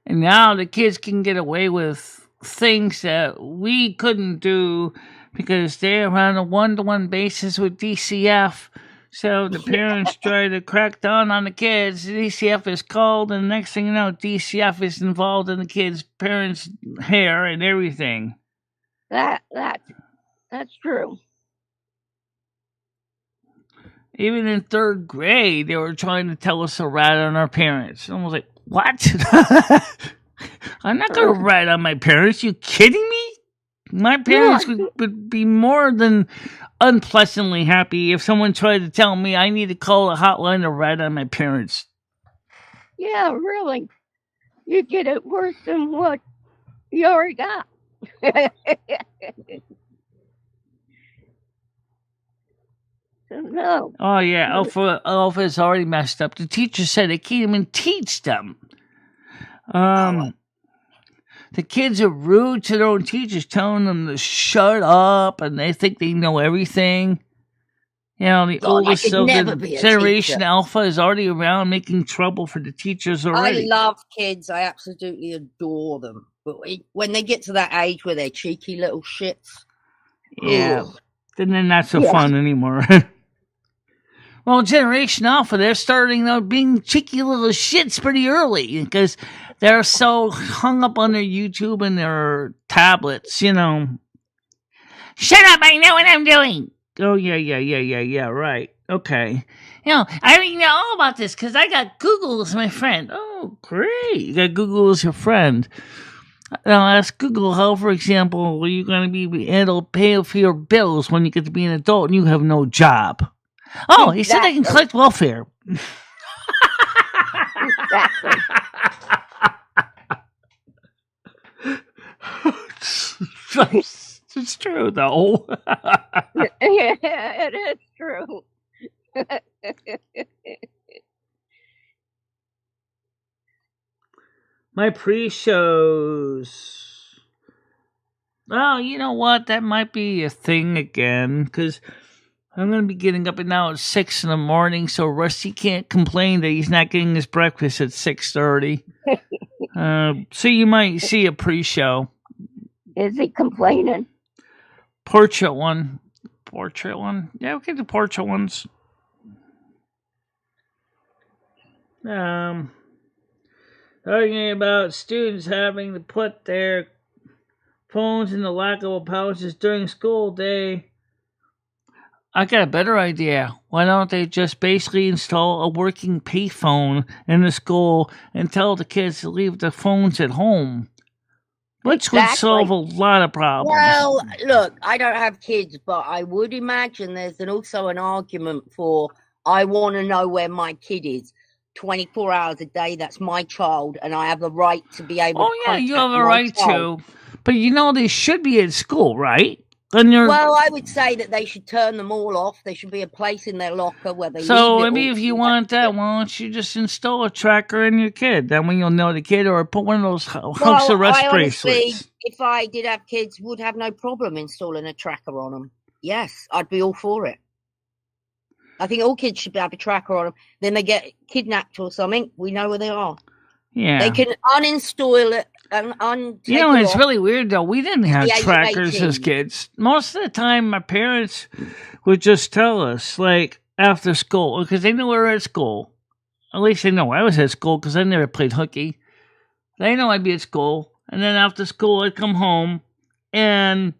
And now the kids can get away with things that we couldn't do because they're on a one-to-one basis with DCF. So the parents try to crack down on the kids. DCF is called, and next thing you know, DCF is involved in the kids' parents' hair and everything. That's true. Even in third grade, they were trying to tell us to rat on our parents. And I was like, what? I'm not going to rat on my parents. You kidding me? My parents would be more than unpleasantly happy if someone tried to tell me I need to call a hotline to rat on my parents. Yeah, really. You get it worse than what you already got. No. Oh, yeah. Alpha is already messed up. The teacher said they can't even teach them. The kids are rude to their own teachers, telling them to shut up, and they think they know everything. You know, the oldest of the generation Alpha is already around making trouble for the teachers already. I love kids. I absolutely adore them. But when they get to that age where they're cheeky little shits. Yeah. Then they're not so fun anymore. Well, Generation Alpha, they're starting out being cheeky little shits pretty early because they're so hung up on their YouTube and their tablets, you know. Shut up, I know what I'm doing. Oh, yeah, right. Okay. You know, I already know all about this because I got Google as my friend. Oh, great. You got Google as your friend. Now, ask Google how, for example, are you going to be able to pay for your bills when you get to be an adult and you have no job? Oh, he said they can collect welfare. Exactly. It's true, though. Yeah, it is true. My pre-shows. Well, you know what? That might be a thing again, because I'm going to be getting up and now at 6 in the morning, so Rusty can't complain that he's not getting his breakfast at 6:30. So you might see a pre-show. Is he complaining? Portrait one. Yeah, we'll get the portrait ones. Talking about students having to put their phones in the lockable pouches during school day. I got a better idea. Why don't they just basically install a working payphone in the school and tell the kids to leave the phones at home? Which would solve a lot of problems. Well, look, I don't have kids, but I would imagine there's also an argument for I want to know where my kid is 24 hours a day. That's my child, and I have a right to be able to contact you have a right child. to. But you know they should be at school, right? Well, I would say that they should turn them all off. There should be a place in their locker where they So, leave it maybe if you want that, why don't you just install a tracker in your kid? Then when you'll know the kid, or put one of those house arrest bracelets. If I did have kids, would have no problem installing a tracker on them. Yes, I'd be all for it. I think all kids should have a tracker on them. Then they get kidnapped or something. We know where they are. Yeah. They can uninstall it and You know, it's really weird, though. We didn't have trackers as kids. Most of the time, my parents would just tell us, like, after school because they knew we were at school. At least they know I was at school because I never played hooky. They know I'd be at school, and then after school I'd come home, and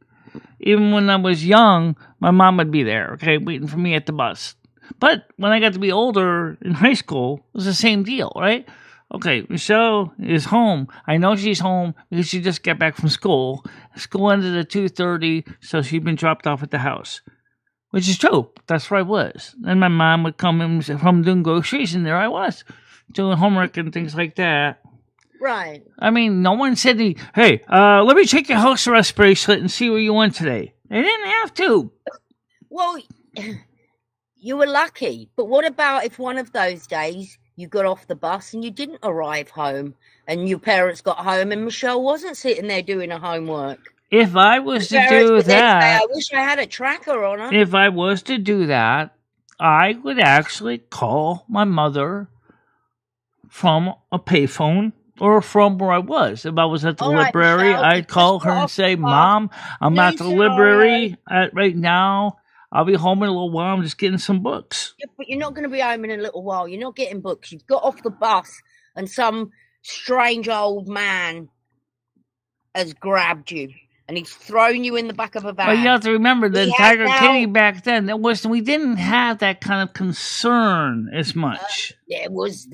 even when I was young, my mom would be there, okay, waiting for me at the bus. But when I got to be older in high school, it was the same deal, right? Okay, Michelle is home. I know she's home because she just got back from school. School ended at 2:30, so she'd been dropped off at the house. Which is true. That's where I was. And my mom would come in from doing groceries, and there I was, doing homework and things like that. Right. I mean, no one said to me, hey, let me check your house arrest bracelet and see where you went today. They didn't have to. Well, you were lucky. But what about if one of those days you got off the bus and you didn't arrive home and your parents got home and Michelle wasn't sitting there doing her homework? If I was to Parents do would then say, that, I wish I had a tracker on her. if I was to do that, I would actually call my mother from a payphone or from where I was. If I was at the All right, library, Michelle, I'd you call just her got and off say, the bus. Mom, I'm at New the scenario. library right now. I'll be home in a little while. I'm just getting some books. Yeah, but you're not going to be home in a little while. You're not getting books. You've got off the bus and some strange old man has grabbed you and he's thrown you in the back of a van. Well, you have to remember that He has Tiger now- Kitty back then, we didn't have that kind of concern as much. There was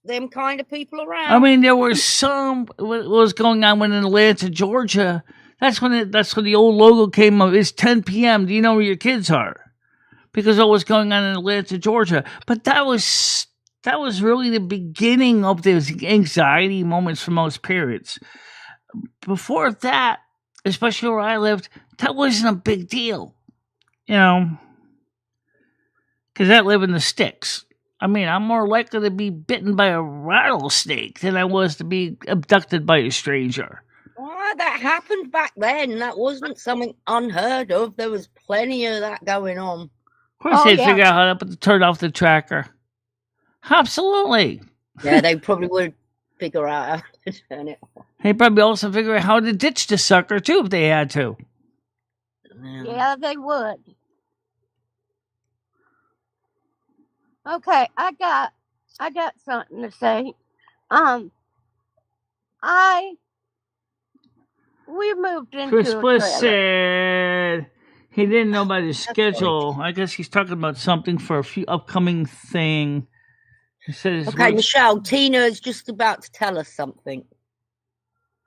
them kind of people around. I mean, there was what was going on when in Atlanta, Georgia. That's when the old logo came up. It's 10 p.m. Do you know where your kids are? Because of what's going on in Atlanta, Georgia. But that was really the beginning of those anxiety moments for most parents. Before that, especially where I lived, that wasn't a big deal, because I live in the sticks. I mean, I'm more likely to be bitten by a rattlesnake than I was to be abducted by a stranger. Well, that happened back then. That wasn't something unheard of. There was plenty of that going on. Of course, Oh, they'd yeah. figure out how to turn off the tracker. Absolutely. Yeah, they probably would figure out how to turn it off. They'd probably also figure out how to ditch the sucker, too, if they had to. Yeah, they would. Okay, I got something to say. We moved into Chris a Bliss trailer. said he didn't know about his schedule. I guess he's talking about something for a few upcoming thing. He says, Okay, Michelle, Tina is just about to tell us something.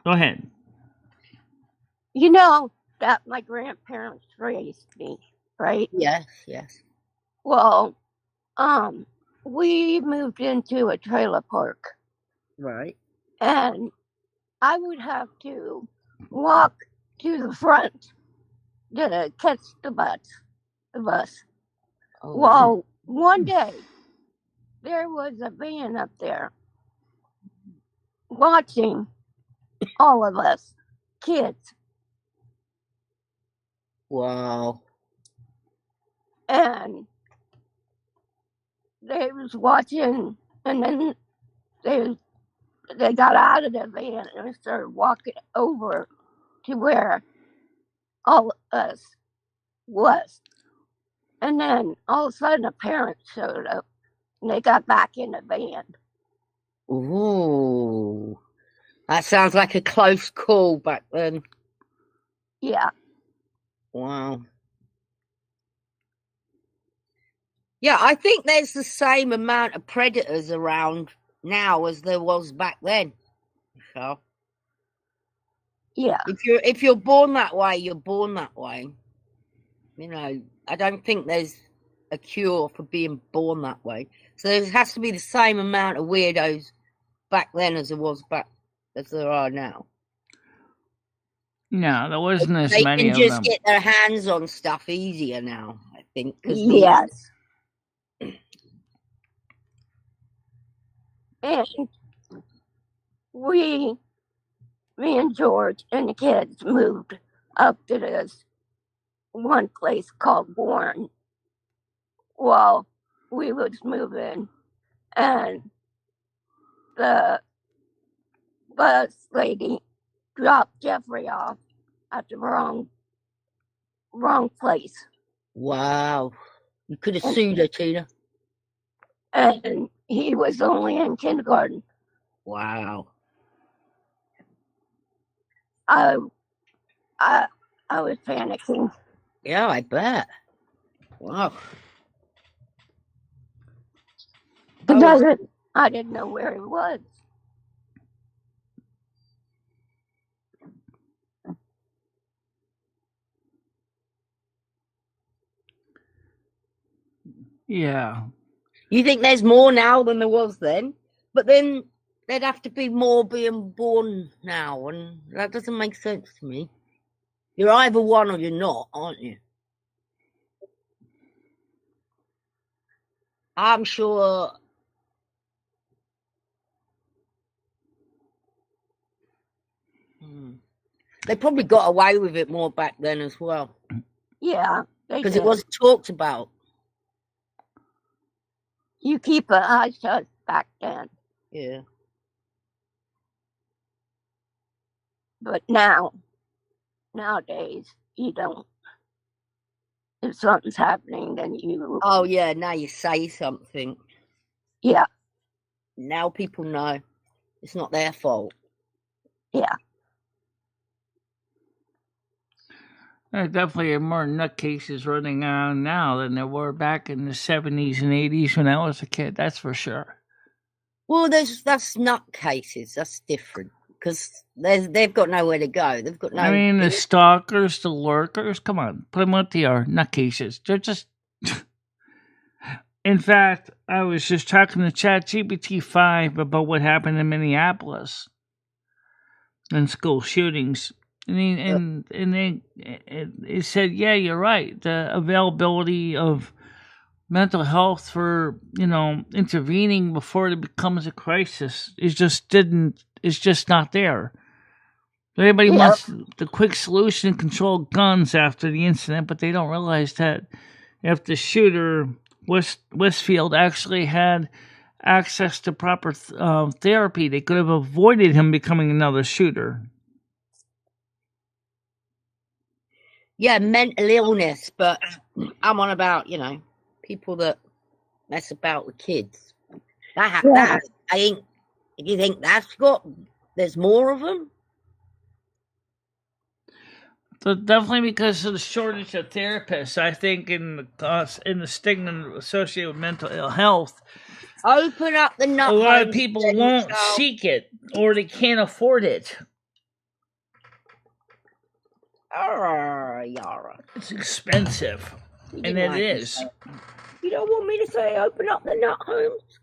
Go ahead. You know that my grandparents raised me, right? Yes. Well, we moved into a trailer park, Right. and I would have to walk to the front to catch the bus. Oh, Well, one day there was a van up there watching all of us kids, wow. and they was watching, and then they got out of the van and started walking over to where all of us was. And then all of a sudden a parent showed up and they got back in the van. Ooh. That sounds like a close call back then. Yeah. Wow. Yeah, I think there's the same amount of predators around now as there was back then. So Yeah. if you're born that way, you're born that way. I don't think there's a cure for being born that way. So there has to be the same amount of weirdos back then as there are now. No, there wasn't as They many can of just them. get their hands on stuff easier now, I think. Yes. And me and George and the kids moved up to this one place called Bourne. Well, we was moving, and the bus lady dropped Jeffrey off at the wrong place. Wow. You could have sued her, Tina. And he was only in kindergarten. Wow. I was panicking. Yeah, I bet. Wow. Because I didn't know where he was. Yeah. You think there's more now than there was then? But then there'd have to be more being born now, and that doesn't make sense to me. You're either one or you're not, aren't you? I'm sure. They probably got away with it more back then as well. Yeah, because it was talked about. You keep an eye shut back then. Yeah. But nowadays, you don't. If something's happening, then you. Oh, yeah, now you say something. Yeah. Now people know. It's not their fault. Yeah. There definitely are more nutcases running around now than there were back in the 70s and 80s when I was a kid, that's for sure. Well, that's nutcases. That's different. Because they've got nowhere to go. They've got no. I mean, the stalkers, the lurkers, come on, put them what they are, nutcases. They're just. In fact, I was just talking to ChatGPT 5 about what happened in Minneapolis and school shootings. And it said, yeah, you're right. The availability of mental health for, intervening before it becomes a crisis is just not there. Everybody wants the quick solution, control guns after the incident, but they don't realize that if the shooter, Westfield, actually had access to proper therapy, they could have avoided him becoming another shooter. Yeah, mental illness, but I'm on about, people that mess about with kids. That do you think there's more of them? So definitely because of the shortage of therapists, I think in the stigma associated with mental ill health, open up the nut. A lot of people won't seek it, or they can't afford it. Yara. It's expensive, and it is. You don't want me to say open up the nut homes?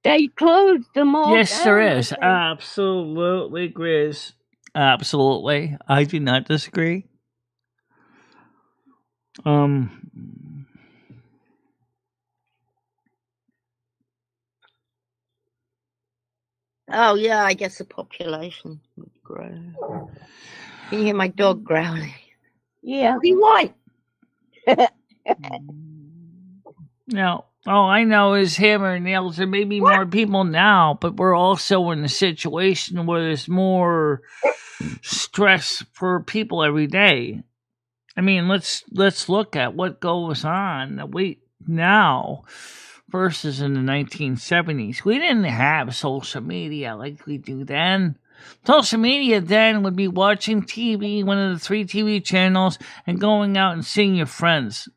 They closed them all. Yes, there is. Absolutely, Grizz. Absolutely. I do not disagree. Oh, yeah, I guess the population would grow. Can you hear my dog growling? Yeah. What do you want? Now, all I know is hammer and nails. There may be more people now, but we're also in a situation where there's more stress for people every day. I mean, let's look at what goes on now versus in the 1970s. We didn't have social media like we do then. Social media then would be watching TV, one of the 3 TV channels, and going out and seeing your friends.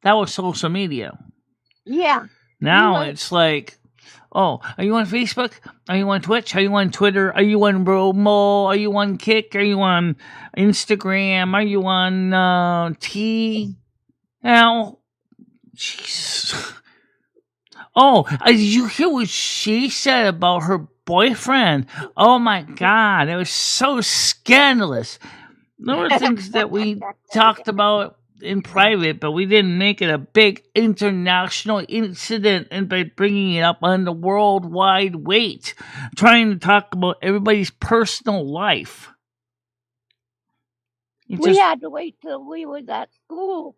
That was social media. Yeah. Now it's like, oh, are you on Facebook? Are you on Twitch? Are you on Twitter? Are you on Romo? Are you on Kick? Are you on Instagram? Are you on T? Now, Jesus. Oh, did you hear what she said about her boyfriend? Oh my God, it was so scandalous. There were things that we talked about in private, but we didn't make it a big international incident and by bringing it up on the worldwide weight, trying to talk about everybody's personal life. We had to wait till we was at school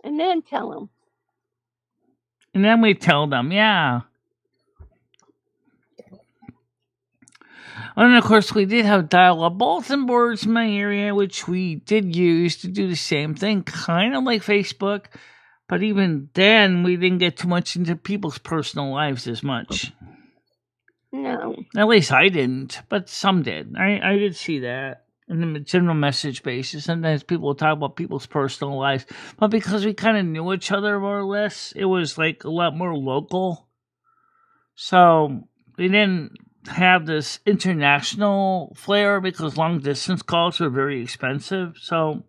and then tell them. And then we tell them, yeah. And of course, we did have dial-up bulletin boards in my area, which we did use to do the same thing, kind of like Facebook. But even then, we didn't get too much into people's personal lives as much. No. At least I didn't, but some did. I did see that in the general message basis. Sometimes people would talk about people's personal lives. But because we kind of knew each other more or less, it was like a lot more local. So we didn't have this international flair because long distance calls were very expensive. So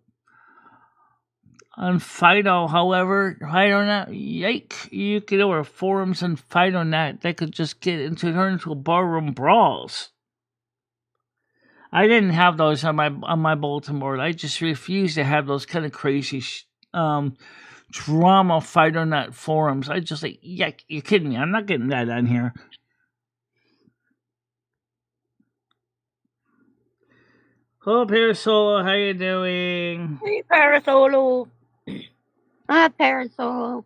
on Fido, however, FidoNet, yike, you could over forums on FidoNet that could just turn into barroom brawls. I didn't have those on my bulletin board. I just refused to have those kind of crazy drama FidoNet forums. I just like, yike, you're kidding me. I'm not getting that on here. Hello, Parasolo. How you doing? Hey, Parasolo. Hi, Parasol.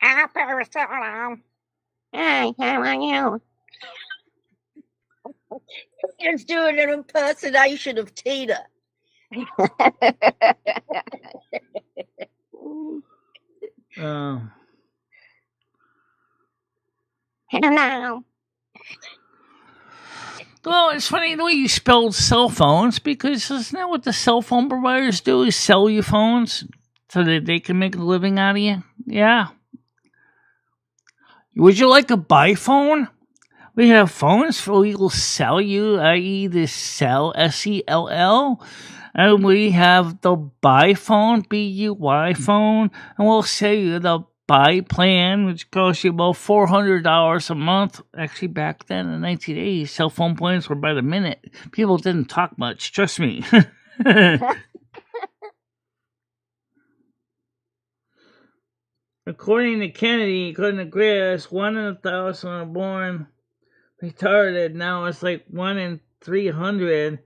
Ah, Parasolo. Hi, how are you? He's doing an impersonation of Tina. Hello. Well, it's funny the way you spelled cell phones, because isn't that what the cell phone providers do, is sell you phones so that they can make a living out of you? Yeah. Would you like a buy phone? We have phones we will sell you, i.e. the sell, S-E-L-L. And we have the buy phone, B-U-Y phone. And we'll sell you the buy plan, which costs you about $400 a month. Actually, back then in the 1980s, cell phone plans were by the minute. People didn't talk much, trust me. According to Kennedy, according to Griss, 1 in 1,000 are born retarded. Now it's like 1 in 300.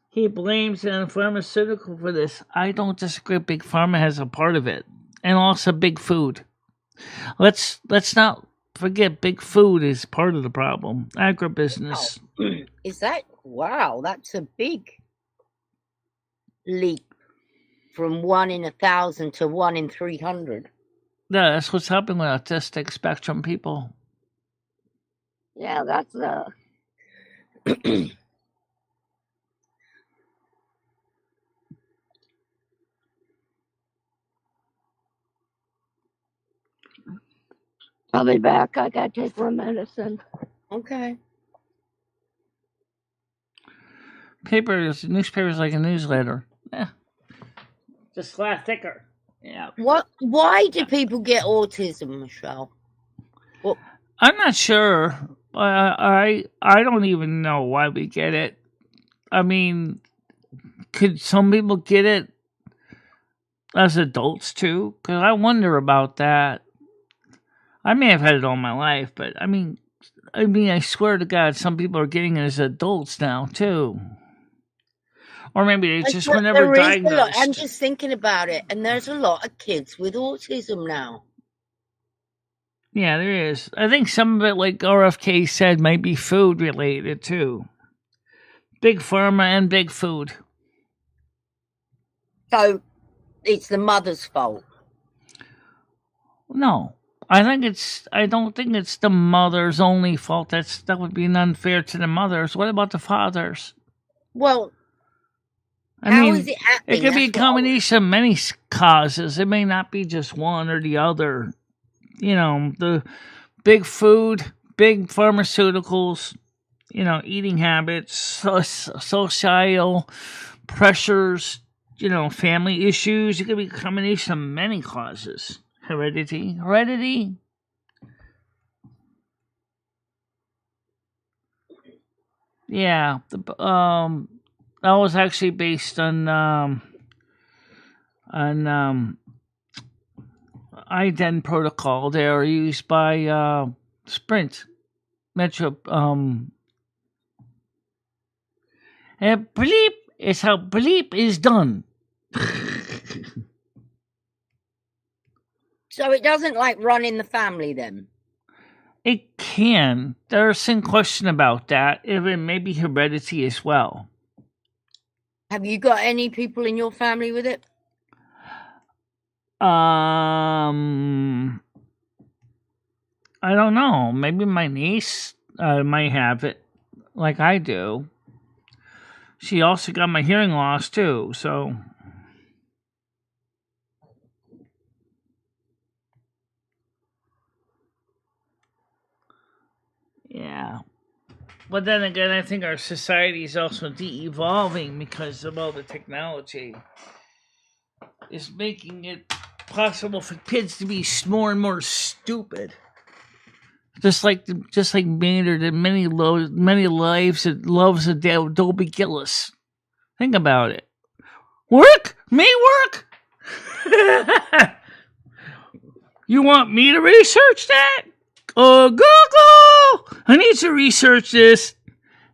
He blames it on pharmaceutical for this. I don't disagree. Big Pharma has a part of it. And also big food. Let's not forget big food is part of the problem. Agribusiness. Wow. Is that? Wow, that's a big leap from 1 in 1,000 to 1 in 300. Yeah, that's what's happening with autistic spectrum people. Yeah, that's I'll be back. I gotta take my medicine. Okay. Newspapers like a newsletter. Yeah. Just a lot thicker. Yeah. Why do people get autism, Michelle? Well, I'm not sure. I don't even know why we get it. I mean, could some people get it as adults too? Because I wonder about that. I may have had it all my life, but I mean, I swear to God, some people are getting it as adults now too. Or maybe they just were never diagnosed. I'm just thinking about it, and there's a lot of kids with autism now. Yeah, there is. I think some of it, like RFK said, might be food related too. Big pharma and big food. So it's the mother's fault. No. I don't think it's the mother's only fault. That would be unfair to the mothers. What about the fathers? Well, how is it happening? It could be a combination of many causes. It may not be just one or the other. You know, the big food, big pharmaceuticals, you know, eating habits, social pressures, you know, family issues. It could be a combination of many causes. Heredity. Yeah, that was actually based on IDEN protocol. They are used by Sprint Metro. And bleep is how bleep is done. So it doesn't like run in the family then? It can. There's some question about that. If it may be heredity as well. Have you got any people in your family with it? I don't know. Maybe my niece might have it, like I do. She also got my hearing loss too, so. Yeah. But then again, I think our society is also de-evolving because of all the technology. It's making it possible for kids to be more and more stupid. Just like Maynard and many lives that loves Adobe Gillis. Think about it. Work? Me work? You want me to research that? Google! I need to research this.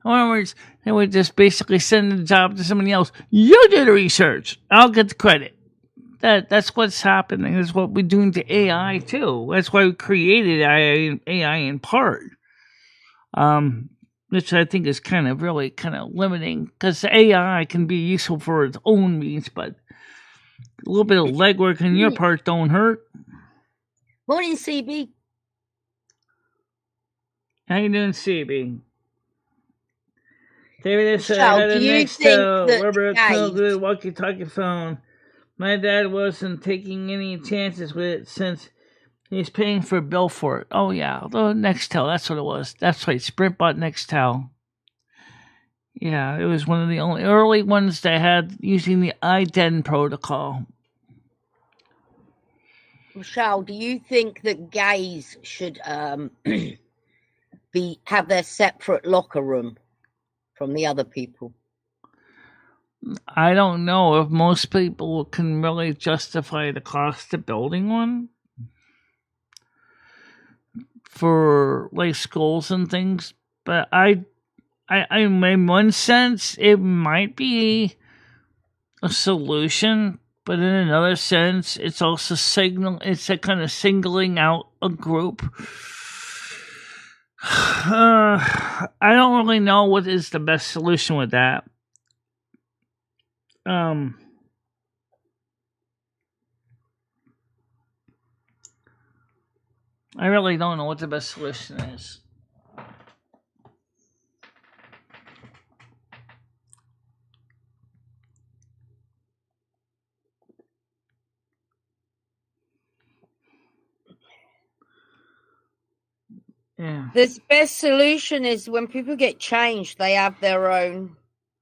In other words, they would just basically send the job to somebody else. You do the research. I'll get the credit. That's what's happening. That's what we're doing to AI too. That's why we created AI in part. Which I think is really limiting, because AI can be useful for its own means, but a little bit of legwork on your part don't hurt. Morning, CB. How you doing, CB? David said Michelle, I had do a you next think that rubber gays- good walkie-talkie phone. My dad wasn't taking any chances with it since he's paying for a bill for it. Oh yeah, the Nextel, that's what it was. That's right, Sprint bought Nextel. Yeah, it was one of the only early ones that had using the IDEN protocol. Michelle, do you think that gays should have their separate locker room from the other people? I don't know if most people can really justify the cost of building one for like schools and things, but I in one sense it might be a solution, but in another sense it's also it's a kind of singling out a group. I don't really know what is the best solution with that. I really don't know what the best solution is. Yeah. The best solution is when people get changed, they have their own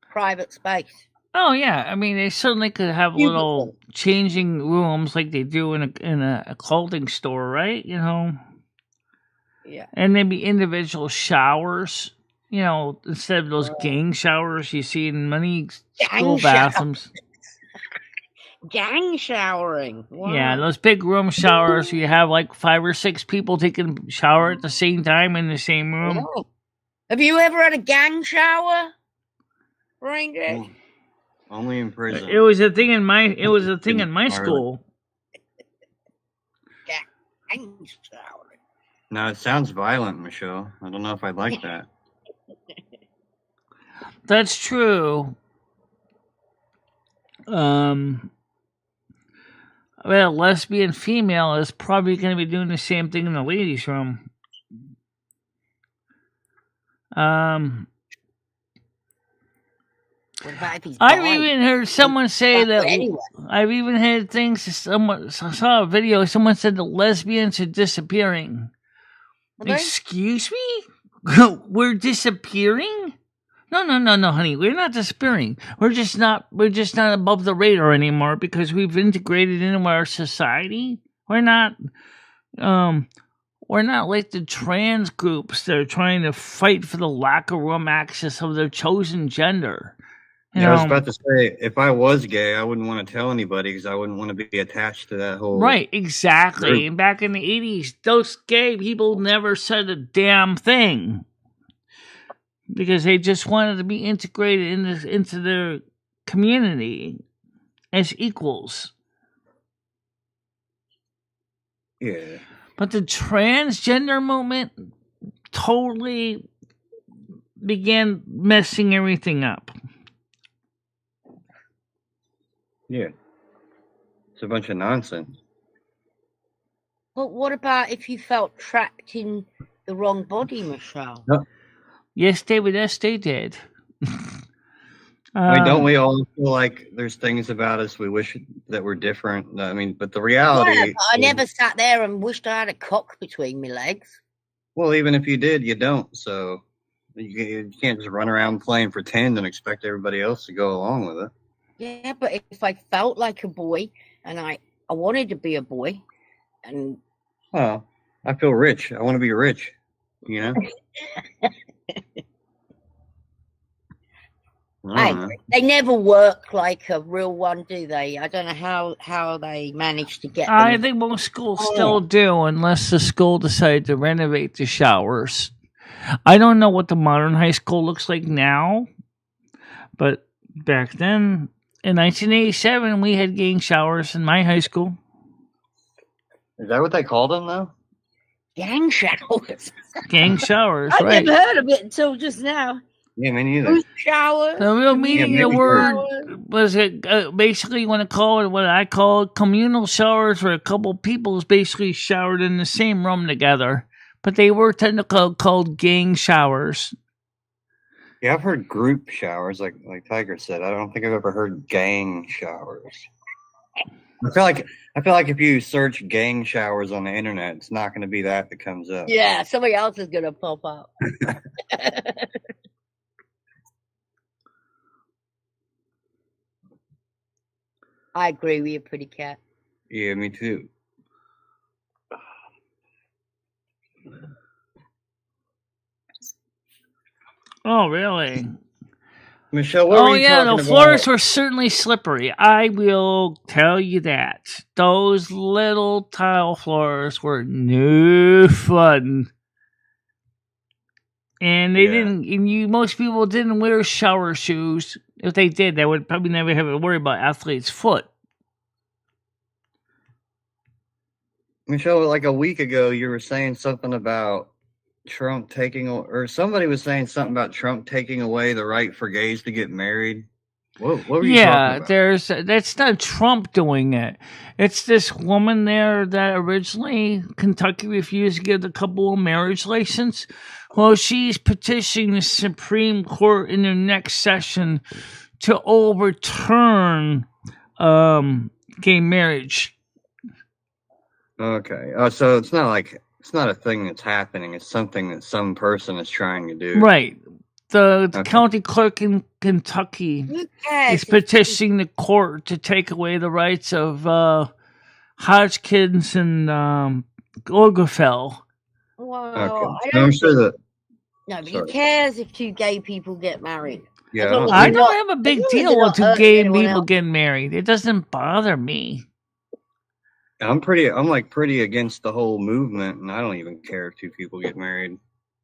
private space. Oh yeah, I mean they certainly could have little changing rooms like they do in a clothing store, right? You know. Yeah. And maybe individual showers, you know, instead of those gang showers you see in many school bathrooms. Gang showering. Wow. Yeah, those big room showers where you have like 5 or 6 people taking a shower at the same time in the same room. Oh. Have you ever had a gang shower, Ranger? Only in prison. It was a thing in my school. Gang showering. No, it sounds violent, Michelle. I don't know if I'd like that. That's true. Well, lesbian female is probably going to be doing the same thing in the ladies' room. I've even heard someone say that. Anyway. I've even heard things. I saw a video. Someone said the lesbians are disappearing. Okay. Excuse me? We're disappearing? No, honey. We're not disappearing. We're just not above the radar anymore because we've integrated into our society. We're not like the trans groups that are trying to fight for the locker room access of their chosen gender. I was about to say, if I was gay, I wouldn't want to tell anybody because I wouldn't want to be attached to that whole... Right, exactly. Group. And back in the 80s, those gay people never said a damn thing because they just wanted to be integrated into their community as equals. Yeah. But the transgender movement, totally began messing everything up. Yeah. It's a bunch of nonsense. But what about if you felt trapped in the wrong body, Michelle? Yes, David, yes, they did. I mean, don't we all feel like there's things about us we wish that were different? I mean, but the reality... Yeah, but I never sat there and wished I had a cock between my legs. Well, even if you did, you don't. So you can't just run around playing pretend and expect everybody else to go along with it. Yeah, but if I felt like a boy and I wanted to be a boy, and well, I feel rich. I want to be rich, you know. I agree. They never work like a real one, do they? I don't know how they manage to get them. I think most schools still do, unless the school decided to renovate the showers. I don't know what the modern high school looks like now, but back then, in 1987, we had gang showers in my high school. Is that what they called them, though? Gang showers. Gang showers, I right. never heard of it until just now. Yeah, me neither. Who's showers? The real meaning of the word was it basically you want to call it what I call it, communal showers, where a couple people basically showered in the same room together, but they were technically called gang showers. Yeah, I've heard group showers, like Tiger said. I don't think I've ever heard gang showers. I feel like if you search gang showers on the internet, it's not going to be that comes up. Yeah, somebody else is going to pop up. I agree with you, pretty cat. Yeah, me too. Oh, really? Michelle, what were you talking about? The floors were certainly slippery. I will tell you that. Those little tile floors were no fun. And they didn't. And most people didn't wear shower shoes. If they did, they would probably never have to worry about athlete's foot. Michelle, like a week ago, you were saying something about Trump or somebody was saying something about Trump taking away the right for gays to get married. What were you talking about? That's not Trump doing it. It's this woman there that originally Kentucky refused to give the couple a marriage license. Well, she's petitioning the Supreme Court in their next session to overturn gay marriage. Okay. So it's not a thing that's happening. It's something that some person is trying to do. Right. The county clerk in Kentucky is petitioning the court to take away the rights of Hodgkins and Obergefell. Well, okay. I'm sure that... Nobody cares if two gay people get married. Yeah, I don't have a big deal with two gay people getting married. It doesn't bother me. I'm pretty against the whole movement, and I don't even care if two people get married.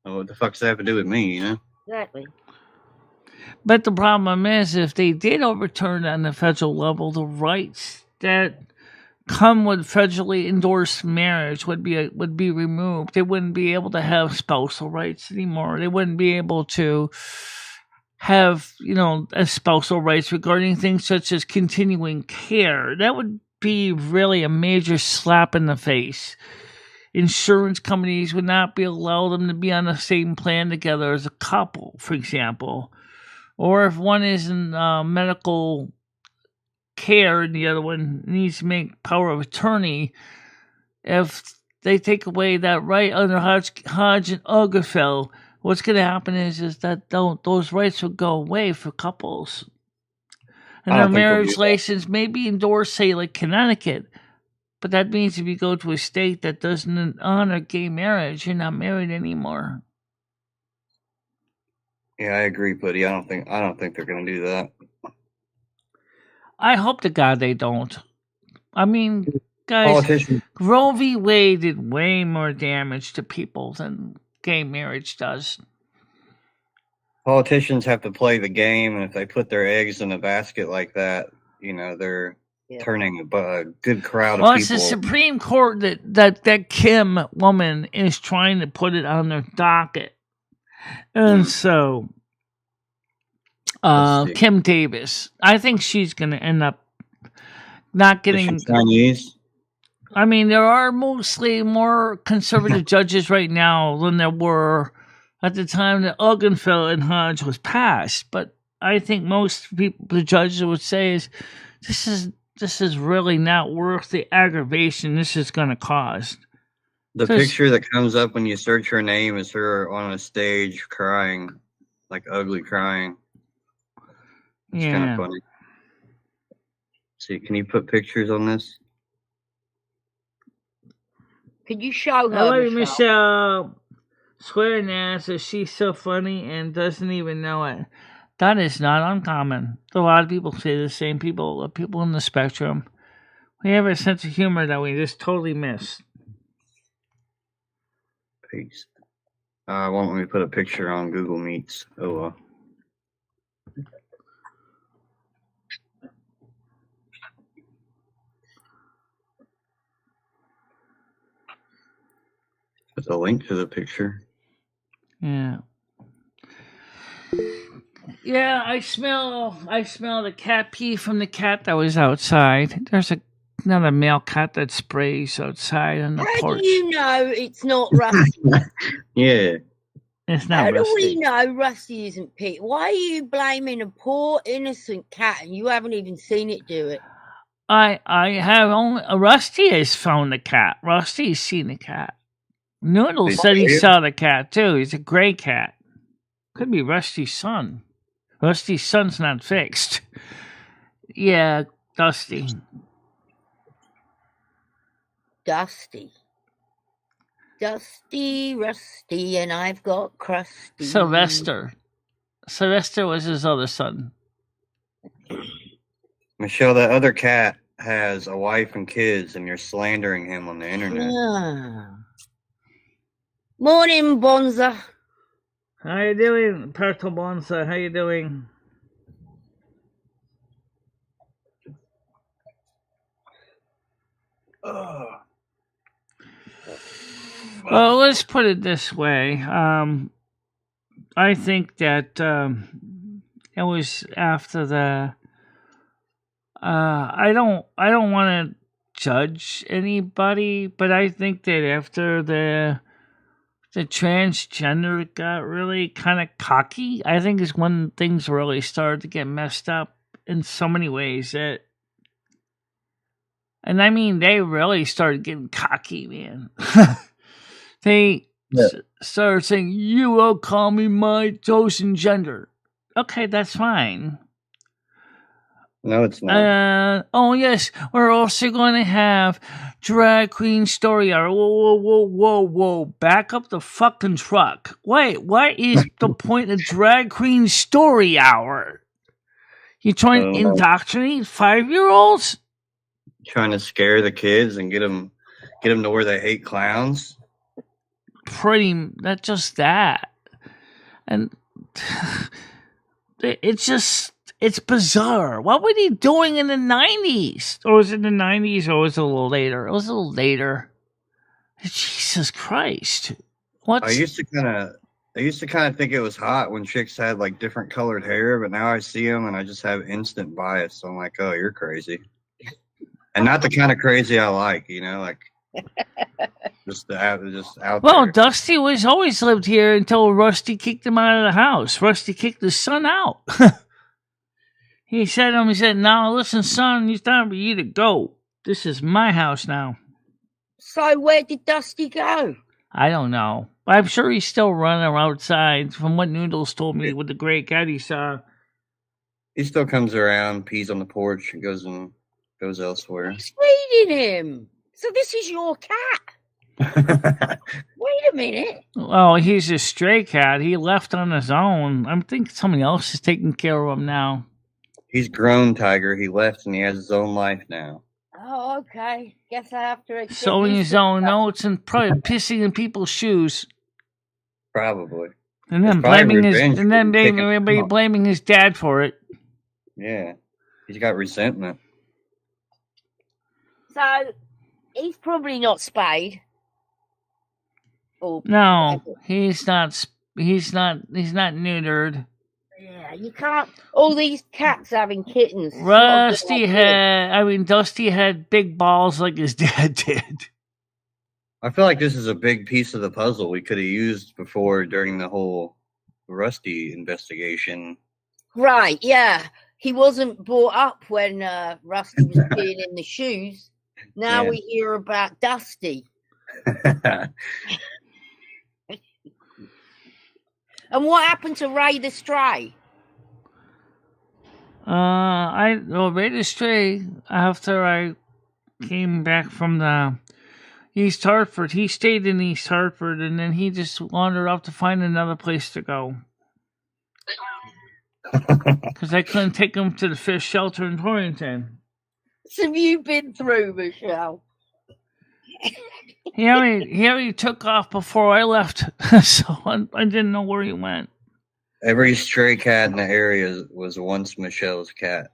What the fuck does that have to do with me, you know? Exactly. But the problem is, if they did overturn on the federal level, the rights that come with federally endorsed marriage would be removed. They wouldn't be able to have spousal rights anymore. They wouldn't be able to have, spousal rights regarding things such as continuing care. That would be really a major slap in the face. Insurance companies would not be allowed them to be on the same plan together as a couple, for example. Or if one is in medical care and the other one needs to make power of attorney, if they take away that right under Hodge and Obergefell, what's going to happen is that those rights will go away for couples. And their marriage license may be endorsed, say, like Connecticut. But that means if you go to a state that doesn't honor gay marriage, you're not married anymore. Yeah, I agree, buddy. I don't think they're going to do that. I hope to God they don't. I mean, guys, Roe v. Wade did way more damage to people than gay marriage does. Politicians have to play the game, and if they put their eggs in a basket like that, they're turning a good crowd Well, of it's the people. Supreme Court that Kim woman is trying to put it on their docket. And so Let's see. Kim Davis, I think she's going to end up not Is getting. she Chinese? I mean, there are mostly more conservative judges right now than there were at the time that Ogenfeld and Hodge was passed. But I think most people, the judges would say, is this is really not worth the aggravation this is going to cause. The picture that comes up when you search her name is her on a stage crying, like ugly crying. It's kind of funny. See, can you put pictures on this? Could you show her? Hello, Michelle. Swearing ass that she's so funny and doesn't even know it. That is not uncommon. A lot of people say the same. People in the spectrum. We have a sense of humor that we just totally miss. Paste. Won't let me put a picture on Google Meets. Oh well. Put a link to the picture. Yeah. Yeah, I smell the cat pee from the cat that was outside. There's another male cat that sprays outside on the porch. How do you know it's not Rusty? Yeah. It's not How Rusty. do we know Rusty isn't Pete? Why are you blaming a poor innocent cat and you haven't even seen it do it? I have only Rusty has found the cat. Rusty's seen the cat. Noodle said he saw the cat too. He's a gray cat. Could be Rusty's son. Rusty's son's not fixed. Yeah, Dusty. Dusty, Rusty, and I've got Crusty. Sylvester was his other son. Michelle, that other cat has a wife and kids, and you're slandering him on the internet. Morning, Bonza. How you doing, Perth Bonza? How you doing? Well, let's put it this way. I think that it was after the. I don't want to judge anybody, but I think that after the transgender got really kind of cocky, I think is when things really started to get messed up in so many ways and I mean, they really started getting cocky, man. They started saying, you will call me my chosen gender. Okay, that's fine. No, it's not. Oh, yes, we're also going to have drag queen story hour. Whoa. Back up the fucking truck. Wait, what is the point of drag queen story hour? You trying to indoctrinate 5-year-olds? Trying to scare the kids and get them to where they hate clowns? Just that. And it's bizarre. What were they doing in the 90s? Or was it the 90s or was it a little later? It was a little later. Jesus Christ. I used to kind of think it was hot when chicks had like different colored hair, but now I see them and I just have instant bias. So I'm like, oh, you're crazy. And not the kind of crazy I like, like just out well, there. Dusty was always lived here until Rusty kicked him out of the house. Rusty kicked his son out. He said to him, now listen, son, it's time for you to go. This is my house now. So where did Dusty go? I don't know. I'm sure he's still running outside from what Noodles told me with the gray cat he saw. He still comes around, pees on the porch, and goes elsewhere. Who's feeding him? So this is your cat? Wait a minute. Oh, he's a stray cat. He left on his own. I think somebody else is taking care of him now. He's grown, Tiger. He left and he has his own life now. Oh, okay. Guess I have to accept sowing his own oats and probably pissing in people's shoes. Probably. And then blaming his dad for it. Yeah. He's got resentment. So he's probably not spayed. Or No, he's not. He's not neutered. Yeah, you can't. All these cats having kittens. It's not a good Rusty idea. Dusty had big balls like his dad did. I feel like this is a big piece of the puzzle we could have used before during the whole Rusty investigation. Right, yeah. He wasn't brought up when Rusty was being in the shoes. Now Yeah. we hear about Dusty. And what happened to Ray the Stray? Ray the Stray, after I came back from the East Hartford, he stayed in East Hartford, and then he just wandered off to find another place to go. Because I couldn't take him to the fish shelter in Torrington. What have you been through, Michelle? He already took off before I left, so I didn't know where he went. Every stray cat in the area was once Michelle's cat.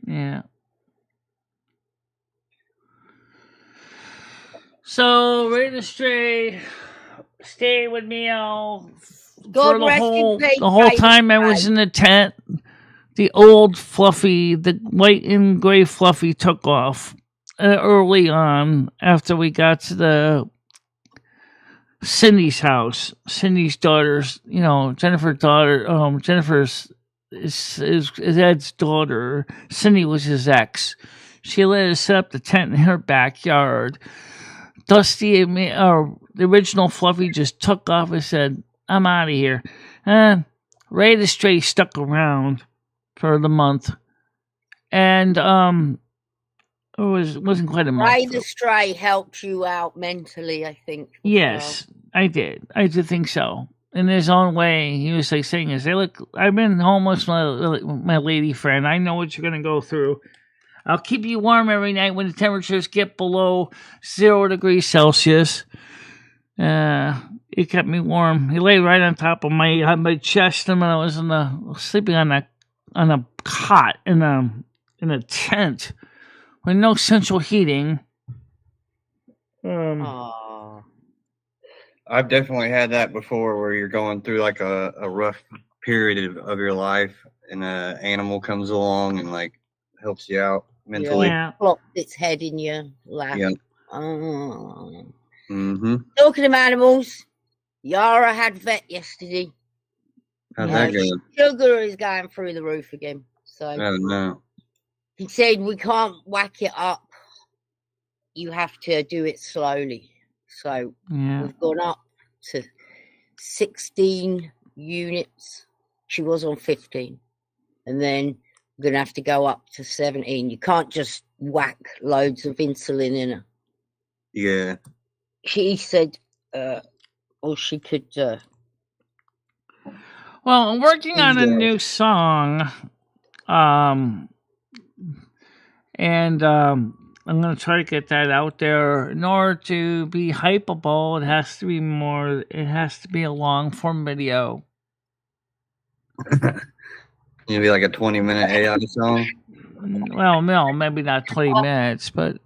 Yeah. So Ray the Stray stayed with me all God for rest in peace, the whole Ray the time I was Stray. in the tent. The old Fluffy, the white and gray Fluffy took off early on after we got to the Cindy's house. Cindy's daughter's, Jennifer's daughter. Jennifer's is Ed's daughter. Cindy was his ex. She let us set up the tent in her backyard. Dusty and me, the original Fluffy, just took off and said, "I'm out of here." Ray the Stray stuck around for the month, and it wasn't quite a month. Ray the Stray helped you out mentally, I think. Yes, I did. I did think so. In his own way, he was like saying, "Hey, look, I've been homeless with my lady friend. I know what you're gonna go through. I'll keep you warm every night when the temperatures get below 0 degrees Celsius." He kept me warm. He lay right on top of my chest, and when I was sleeping on a cot in a tent with no central heating. I've definitely had that before, where you're going through like a rough period of your life, and an animal comes along and like helps you out mentally. Yeah. Plopped its head in your lap. Yeah. Talking of animals, Yara had vet yesterday. How'd that go? Sugar is going through the roof again. So Oh no. he said we can't whack it up. You have to do it slowly. So we've gone up to 16 units. She was on 15. And then we're going to have to go up to 17. You can't just whack loads of insulin in her. Yeah. She said, or she could... Well, I'm working on a new song, and I'm going to try to get that out there. In order to be hypeable, it has to be a long-form video. It'd be like a 20-minute AI song? Well, no, maybe not 20 minutes, but...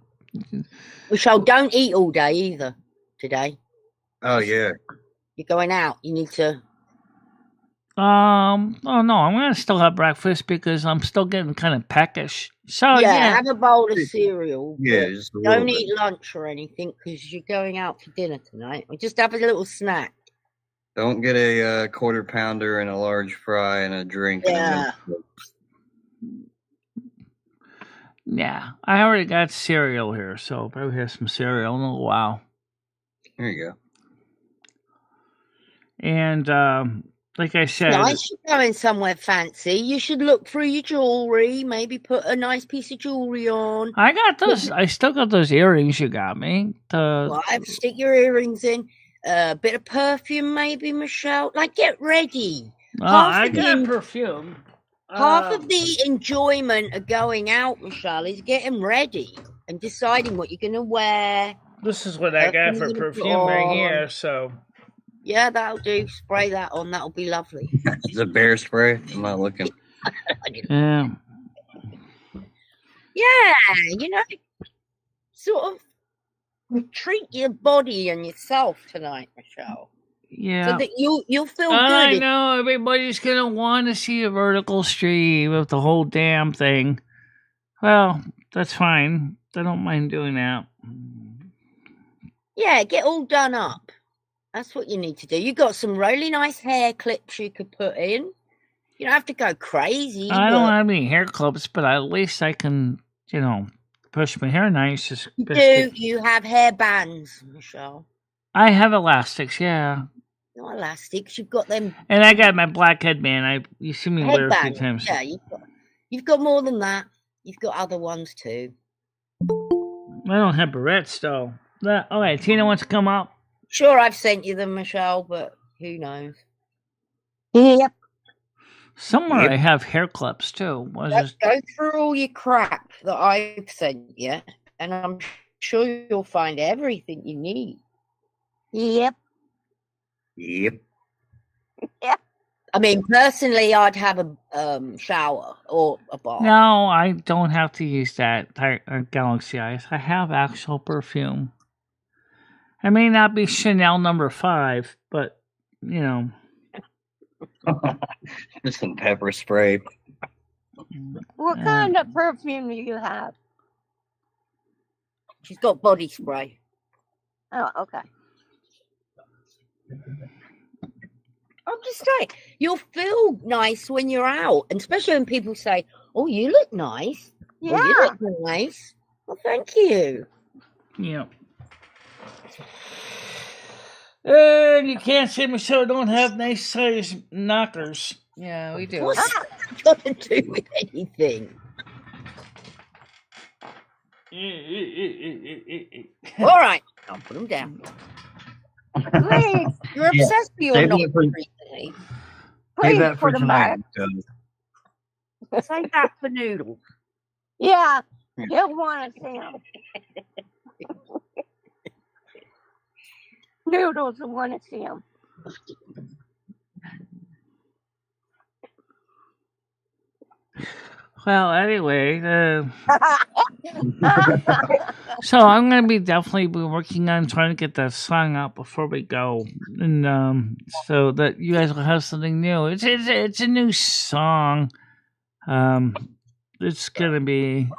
Michelle, don't eat all day either today. Oh, yeah. You're going out. You need to... Oh no, I'm going to still have breakfast because I'm still getting kind of peckish. So, yeah. Have a bowl of cereal. Yeah, just a don't little eat lunch or anything because you're going out for dinner tonight. Or just have a little snack. Don't get a quarter pounder and a large fry and a drink. Yeah. Yeah, I already got cereal here, so I'll probably have some cereal in a little while. There you go. And, like I said... Nice, you're going somewhere fancy. You should look through your jewellery, maybe put a nice piece of jewellery on. I got those. I still got those earrings you got me. Stick your earrings in. A bit of perfume, maybe, Michelle. Like, get ready. I got perfume. Half of the enjoyment of going out, Michelle, is getting ready and deciding what you're going to wear. This is what I got for perfume right here, so... Yeah, that'll do. Spray that on. That'll be lovely. It's a bear spray. I'm not looking. Yeah. Yeah, sort of treat your body and yourself tonight, Michelle. Yeah. So that you'll feel I good. know everybody's gonna want to see a vertical stream of the whole damn thing. Well, that's fine. I don't mind doing that. Yeah, get all done up. That's what you need to do. You got some really nice hair clips you could put in. You don't have to go crazy. I don't have any hair clips, but at least I can, push my hair nice. You have hair bands, Michelle. I have elastics, yeah. Not elastics. You've got them. And I got my black headband. You see me wear a few times. Yeah, you've got more than that. You've got other ones too. I don't have barrettes though. Okay, Tina wants to come up. Sure, I've sent you them, Michelle, but who knows? Yep. Somewhere I have hair clips too. Go through all your crap that I've sent you, and I'm sure you'll find everything you need. Yep. Yep. Yeah. I mean, personally, I'd have a shower or a bath. No, I don't have to use that Galaxy Eyes. I have actual perfume. It may not be Chanel No. 5, but, Just some pepper spray. What kind of perfume do you have? She's got body spray. Oh, okay. I'm just saying, you'll feel nice when you're out, and especially when people say, "Oh, you look nice." Yeah. Oh, you look nice. Well, thank you. Yeah. And you can't say Michelle don't have nice sized knockers. Yeah, we do. What's that got to do with anything? All right, I'll put them down. Please, you're obsessed with your knockers recently. Save that for tonight. Save that for Noodles. Yeah, he'll want to see them. Noodles will want to see them. Well, anyway, so I'm going to be definitely working on trying to get that song out before we go, and so that you guys will have something new. It's a new song. It's going to be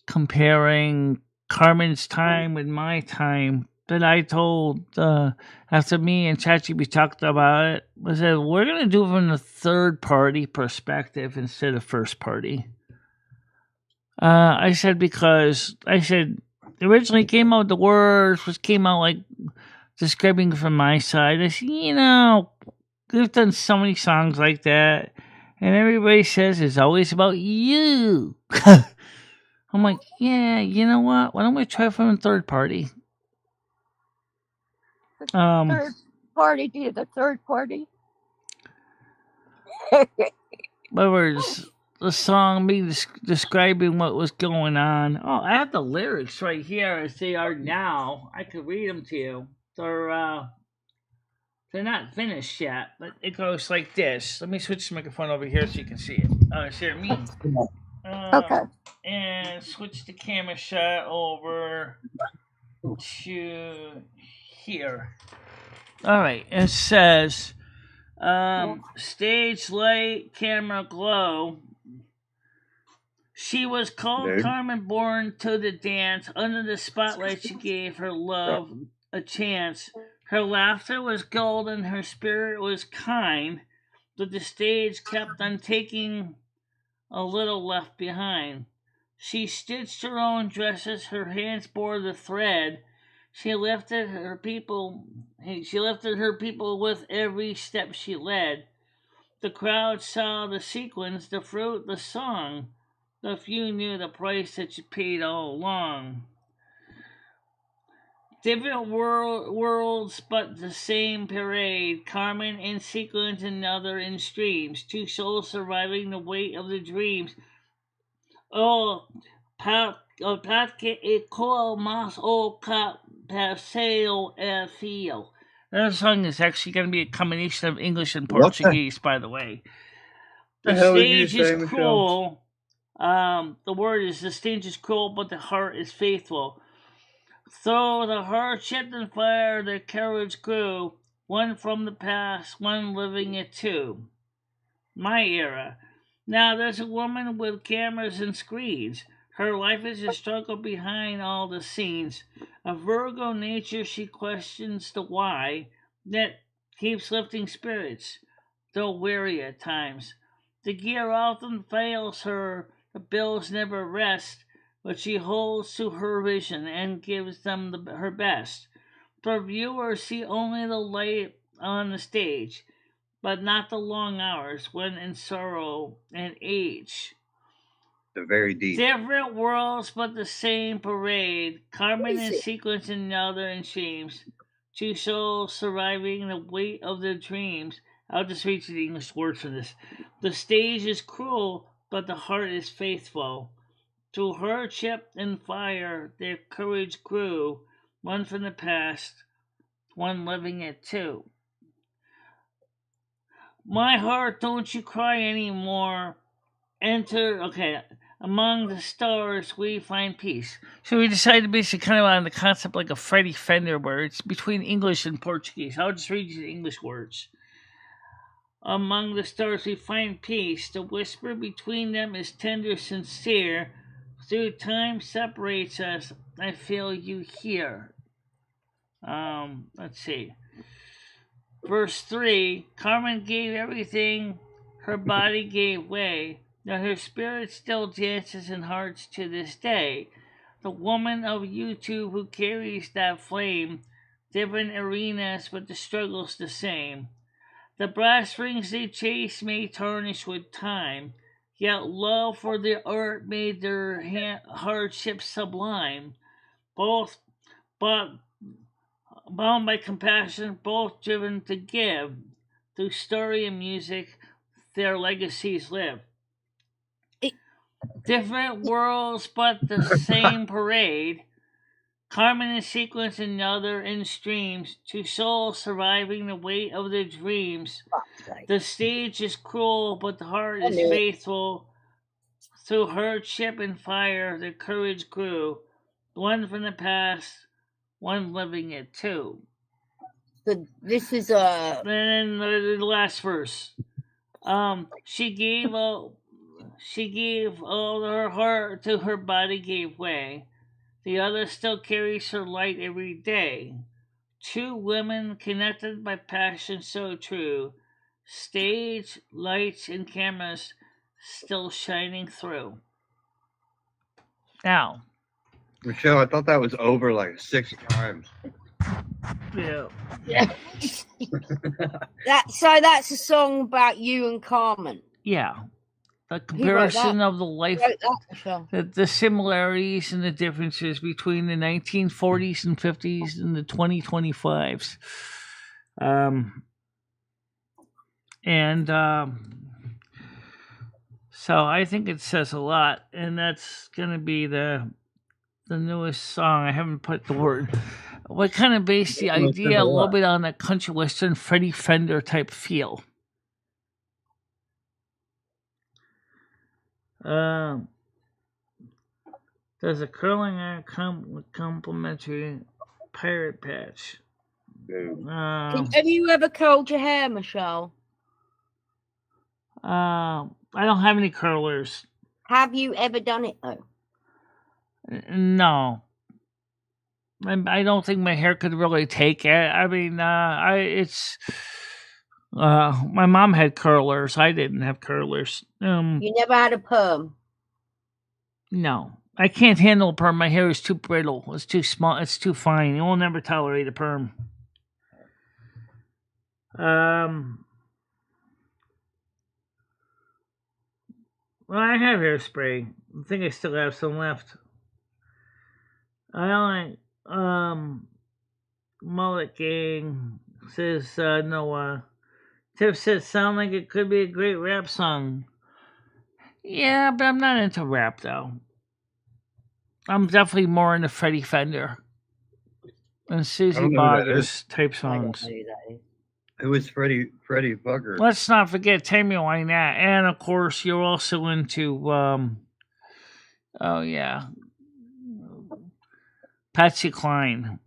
comparing Carmen's time with my time. That I told after me and ChatGPT talked about it, I said we're going to do it from the third party perspective instead of first party. I said because originally came out the words came out like describing from my side. I said, we've done so many songs like that, and everybody says it's always about you. I'm like, yeah, you know what? Why don't we try from the third party? Third party to the third party. But words, the song me describing what was going on. Oh, I have the lyrics right here as they are now. I could read them to you. They're not finished yet, but it goes like this. Let me switch the microphone over here so you can see it. See me. Okay. And switch the camera shot over to here. All right. It says, stage light, camera glow. She was called Carmen, born to the dance. Under the spotlight, she gave her love a chance. Her laughter was golden, her spirit was kind, but the stage kept on taking a little left behind. She stitched her own dresses, her hands bore the thread. She lifted her people with every step she led. The crowd saw the sequins, the fruit, the song. The few knew the price that you paid all along. Different worlds, but the same parade. Carmen in sequins, another in streams. Two souls surviving the weight of the dreams. Oh, Patke e col mas o cap paseo el fio. That song is actually going to be a combination of English and Portuguese, by the way. The stage is cruel. The word is the stage is cruel, but the heart is faithful. Though the heart shipped in fire, their courage grew. One from the past, one living it too. My era. Now there's a woman with cameras and screens. Her life is a struggle behind all the scenes. A Virgo nature, she questions the why, yet keeps lifting spirits, though weary at times. The gear often fails her, the bills never rest, but she holds to her vision and gives them her best. For viewers see only the light on the stage, but not the long hours when in sorrow and age. They're very deep. Different worlds, but the same parade. Carmen in is it? sequence and another in streams. Two souls surviving the weight of their dreams. I'll just read you the English words for this. The stage is cruel, but the heart is faithful. Through hardship and fire, their courage grew. One from the past, one living it too. My heart, don't you cry anymore. Enter, okay, among the stars we find peace. So we decided to basically kind of on the concept like a Freddie Fender where it's between English and Portuguese. I'll just read you the English words. Among the stars we find peace. The whisper between them is tender, sincere. Through time separates us, I feel you here. Let's see. Verse 3, Carmen gave everything, her body gave way. Now her spirit still dances in hearts to this day. The woman of YouTube who carries that flame, different arenas, but the struggle's the same. The brass rings they chase may tarnish with time, yet love for the art made their hardships sublime. Both, but bound by compassion, both driven to give. Through story and music, their legacies live. Different worlds, but the same parade. Carmen in sequence, another in streams. Two souls surviving the weight of their dreams. The stage is cruel, but the heart is faithful. Through hardship and fire, their courage grew. One from the past, one living it too. So this is And then the last verse. She gave all her heart to her body gave way. The other still carries her light every day. Two women connected by passion so true. Stage, lights, and cameras still shining through. Now, Michelle, I thought that was over like 6 times. yeah. That's a song about you and Carmen. Yeah. The comparison of the life, the similarities and the differences between the 1940s and 50s and the 2025s. So I think it says a lot, and that's going to be the newest song. I haven't put the word. What kind of based the idea a little bit on a country western Freddie Fender type feel. There's a curling and complimentary pirate patch. Have you ever curled your hair, Michelle? I don't have any curlers. Have you ever done it though? No. I don't think my hair could really take it. I mean, my mom had curlers. I didn't have curlers. You never had a perm? No. I can't handle a perm. My hair is too brittle. It's too small. It's too fine. You will never tolerate a perm. Well, I have hairspray. I think I still have some left. I like, Mullet Gang says, Noah. Tiff says, sound like it could be a great rap song. Yeah, but I'm not into rap, though. I'm definitely more into Freddie Fender and Susie Boggess type songs. Who was Freddie Fugger? Let's not forget Tammy Wynette. And, of course, you're also into Oh yeah, Patsy Cline,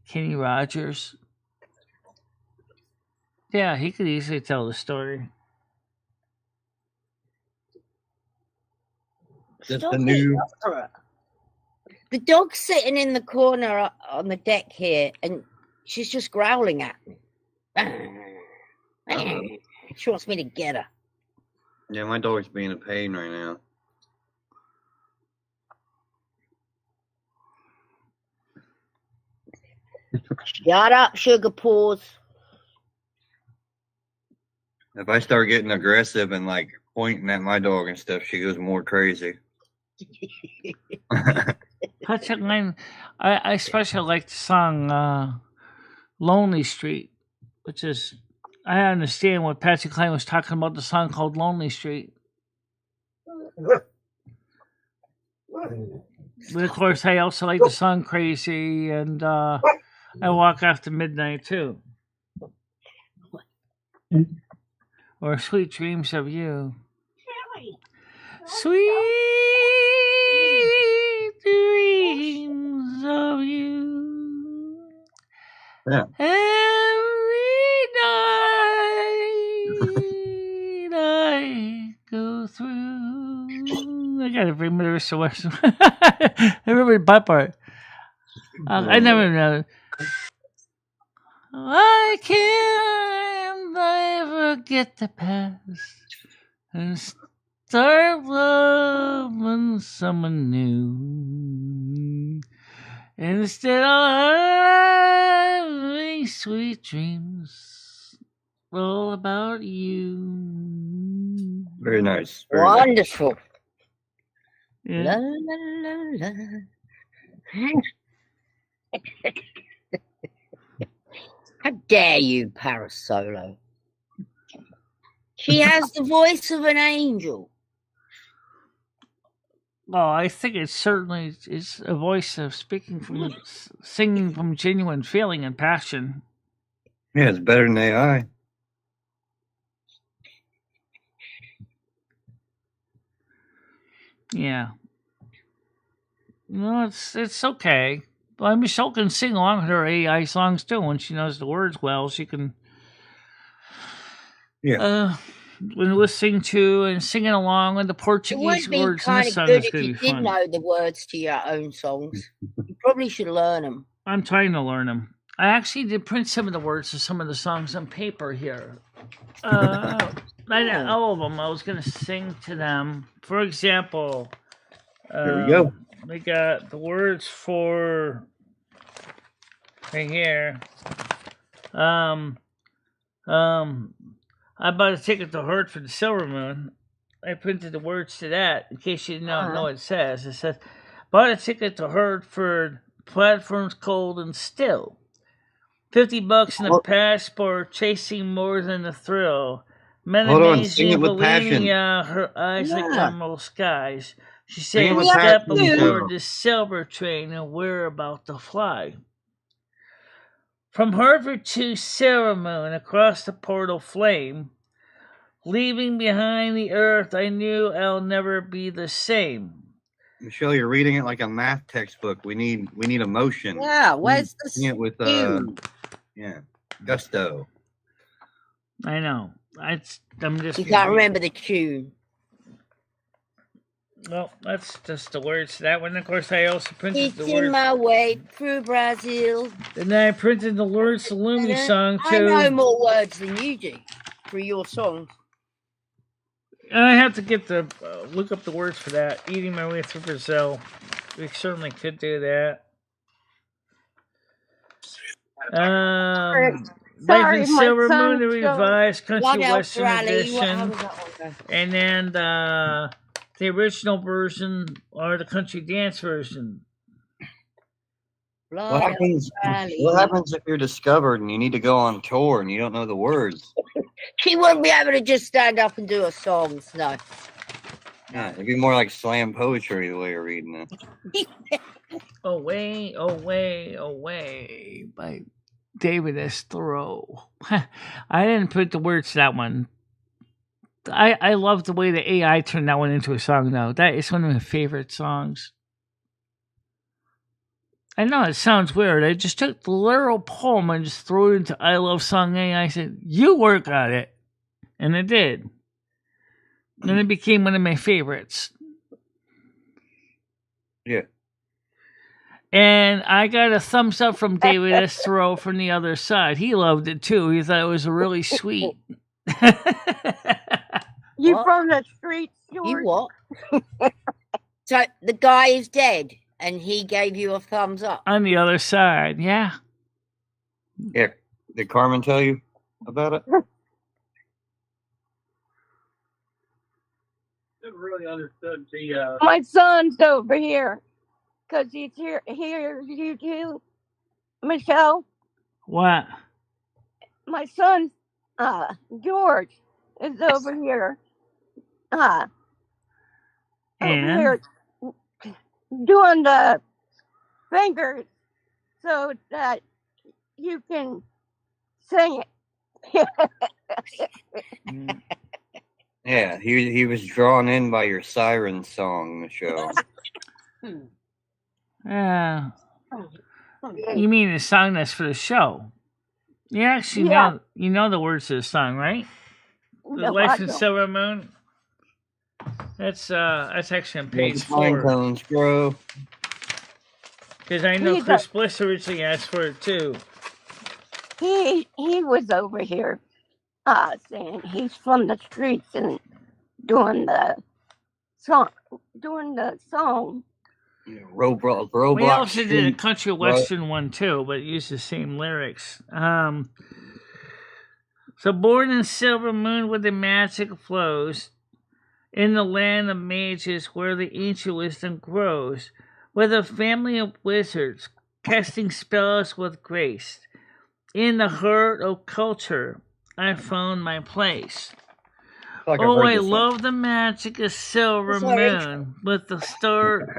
Kenny Rogers. Yeah, he could easily tell the story. Just Stop the it, new. Laura. The dog's sitting in the corner on the deck here, and she's just growling at me. She wants me to get her. Yeah, my dog's being a pain right now. Shut up, sugar paws. If I start getting aggressive and like pointing at my dog and stuff, she goes more crazy. Patsy Cline, I especially like the song "Lonely Street," which is I understand what Patsy Cline was talking about. The song called "Lonely Street." But of course, I also like the song "Crazy" and "I Walk After Midnight" too, or "Sweet Dreams of You." Sweet dreams of you. Yeah. Every night I go through. I gotta remember the rest. I remember the part part. I never know. I can't ever get the past and start loving someone new. Instead of having sweet dreams all about you. Very nice. Very nice. Wonderful. Yeah. La, la, la, la. How dare you, Parasolo? She has the voice of an angel. Well, I think it certainly is a voice of singing from genuine feeling and passion. Yeah, it's better than AI. Yeah. No, it's okay. Well, Michelle can sing along with her AI songs too. When she knows the words well, she can. Yeah. When listening to and singing along with the It Portuguese would be words in kind this of song good is if going to you be did fun. know the words to your own songs. You probably should learn them. I'm trying to learn them. I actually did print some of the words of some of the songs on paper here. Not all of them. I was going to sing to them. For example, Here we go. we got the words for right here. I bought a ticket to Hartford the Silver Moon. I printed the words to that in case you didn't know what it says. It says, bought a ticket to Hartford, platform's cold and still. $50 in a passport, chasing more than a thrill. Hold on, sing it with passion. Her eyes like emerald skies. She Sing it said, with step passion, aboard girl. this silver train and we're about to fly. From Hartford to Silver Moon, across the portal flame, leaving behind the earth, I knew I'll never be the same. Michelle, you're reading it like a math textbook. We need emotion. Yeah, where's the Sing it with gusto. I know. I'm just. You can't remember the tune. Well, that's just the words to that one. Of course, I also printed the Eating words. my way through Brazil. And then I printed the words to Lumi song I too. know more words than you do for your songs. And I have to get the look up the words for that. Eating my way through Brazil. We certainly could do that. Life in Silver Moon, the revised country western edition, and then the original version or the country dance version. What happens if you're discovered and you need to go on tour and you don't know the words? She wouldn't be able to just stand up and do her songs, no. Yeah, it'd be more like slam poetry the way you're reading it. Away, away, away by David S. Thoreau. I didn't put the words to that one. I love the way the AI turned that one into a song, though. That is one of my favorite songs. I know it sounds weird. I just took the literal poem and just threw it into I Love Song AI. I said, "You work on it," and it did. And it became one of my favorites. Yeah. And I got a thumbs up from David S. Thoreau from the other side. He loved it too. He thought it was really sweet. You What? from the streets, You George? what? So the guy is dead, and he gave you a thumbs up. On the other side, yeah. Yeah. Did Carmen tell you about it? Never really understood the. My son's over here because he's here. Here, you too, Michelle. What? My son, George, is over here. Over And here doing the fingers so that you can sing it. Yeah, he was drawn in by your siren song, Michelle. You mean the song that's for the show? You actually Yeah. know the words to the song, right? The No, Life I in don't. Silver Moon. That's actually on page Pine 4. cones grow. Because I know He Chris Bliss originally asked for it too. He was over here saying he's from the streets and doing the song. Roblox. We also did a Street, country western one too, but it used the same lyrics. So born in Silver Moon where the magic flows, in the land of mages where the ancient wisdom grows, with a family of wizards casting spells with grace, in the heart of culture I found my place. like Oh, heard I this one. love the magic of Silver Sorry. Moon, with the stars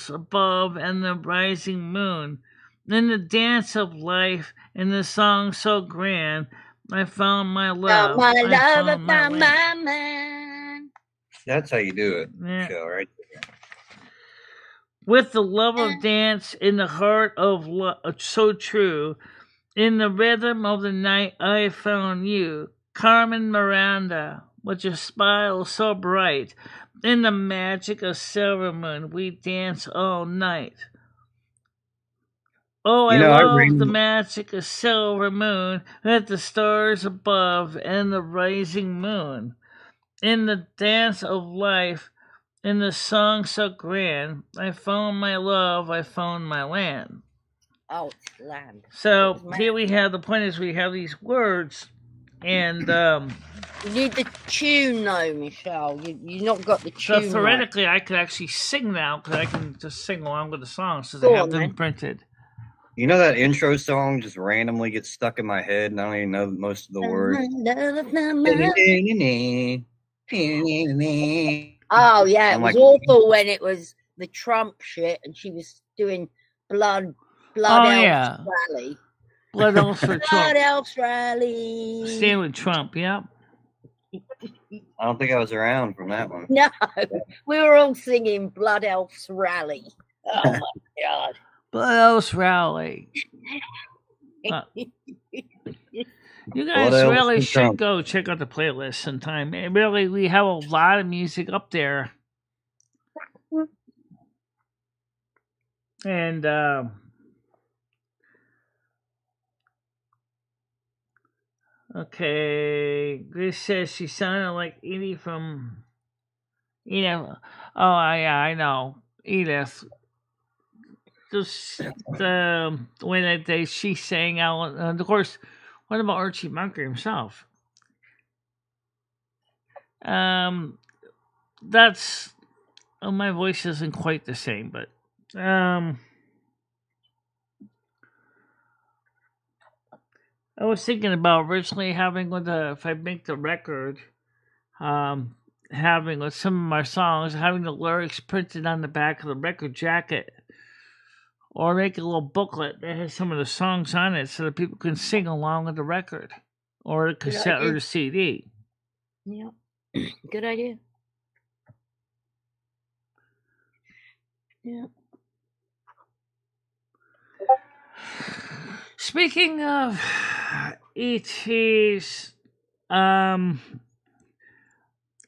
above and the rising moon. In the dance of life, in the song so grand, I found my love. My I love, I found my found land. my man. That's how you do it, Yeah. Michelle, right? With the love of dance in the heart of love so true, in the rhythm of the night I found you, Carmen Miranda, with your smile so bright. In the magic of Silver Moon, we dance all night. Oh, I love the magic of Silver Moon, with the stars above and the rising moon. In the dance of life, in the song so grand, I found my love, I found my land. Oh, it's land. So here we have, the point is we have these words, and You need the tune though, Michelle. You not got the so tune. theoretically I could actually sing now, because I can just sing along with the songs, so Go they have on, them then. printed. You know that intro song just randomly gets stuck in my head, and I don't even know most of the words. Oh yeah, it I'm was like- awful when it was the Trump shit, and she was doing blood Oh, elves yeah. rally. Blood elves for Blood Trump. elves rally. Stand with Trump, yep. I don't think I was around from that one. No, we were all singing Blood Elves Rally. Oh my god. Blood elves rally. You guys Blood elves really for should Trump. go check out the playlist sometime. Really, we have a lot of music up there. And okay, Grace says she sounded like Edie from Edith. Oh, yeah, I know Edith. Just the way that she sang out. And of course, what about Archie Bunker himself? That's my voice isn't quite the same, but I was thinking about originally having if I make the record, having with some of my songs, having the lyrics printed on the back of the record jacket, or make a little booklet that has some of the songs on it so that people can sing along with the record, or the cassette, or the CD. Yeah. Good idea. Yeah. Speaking of ETs,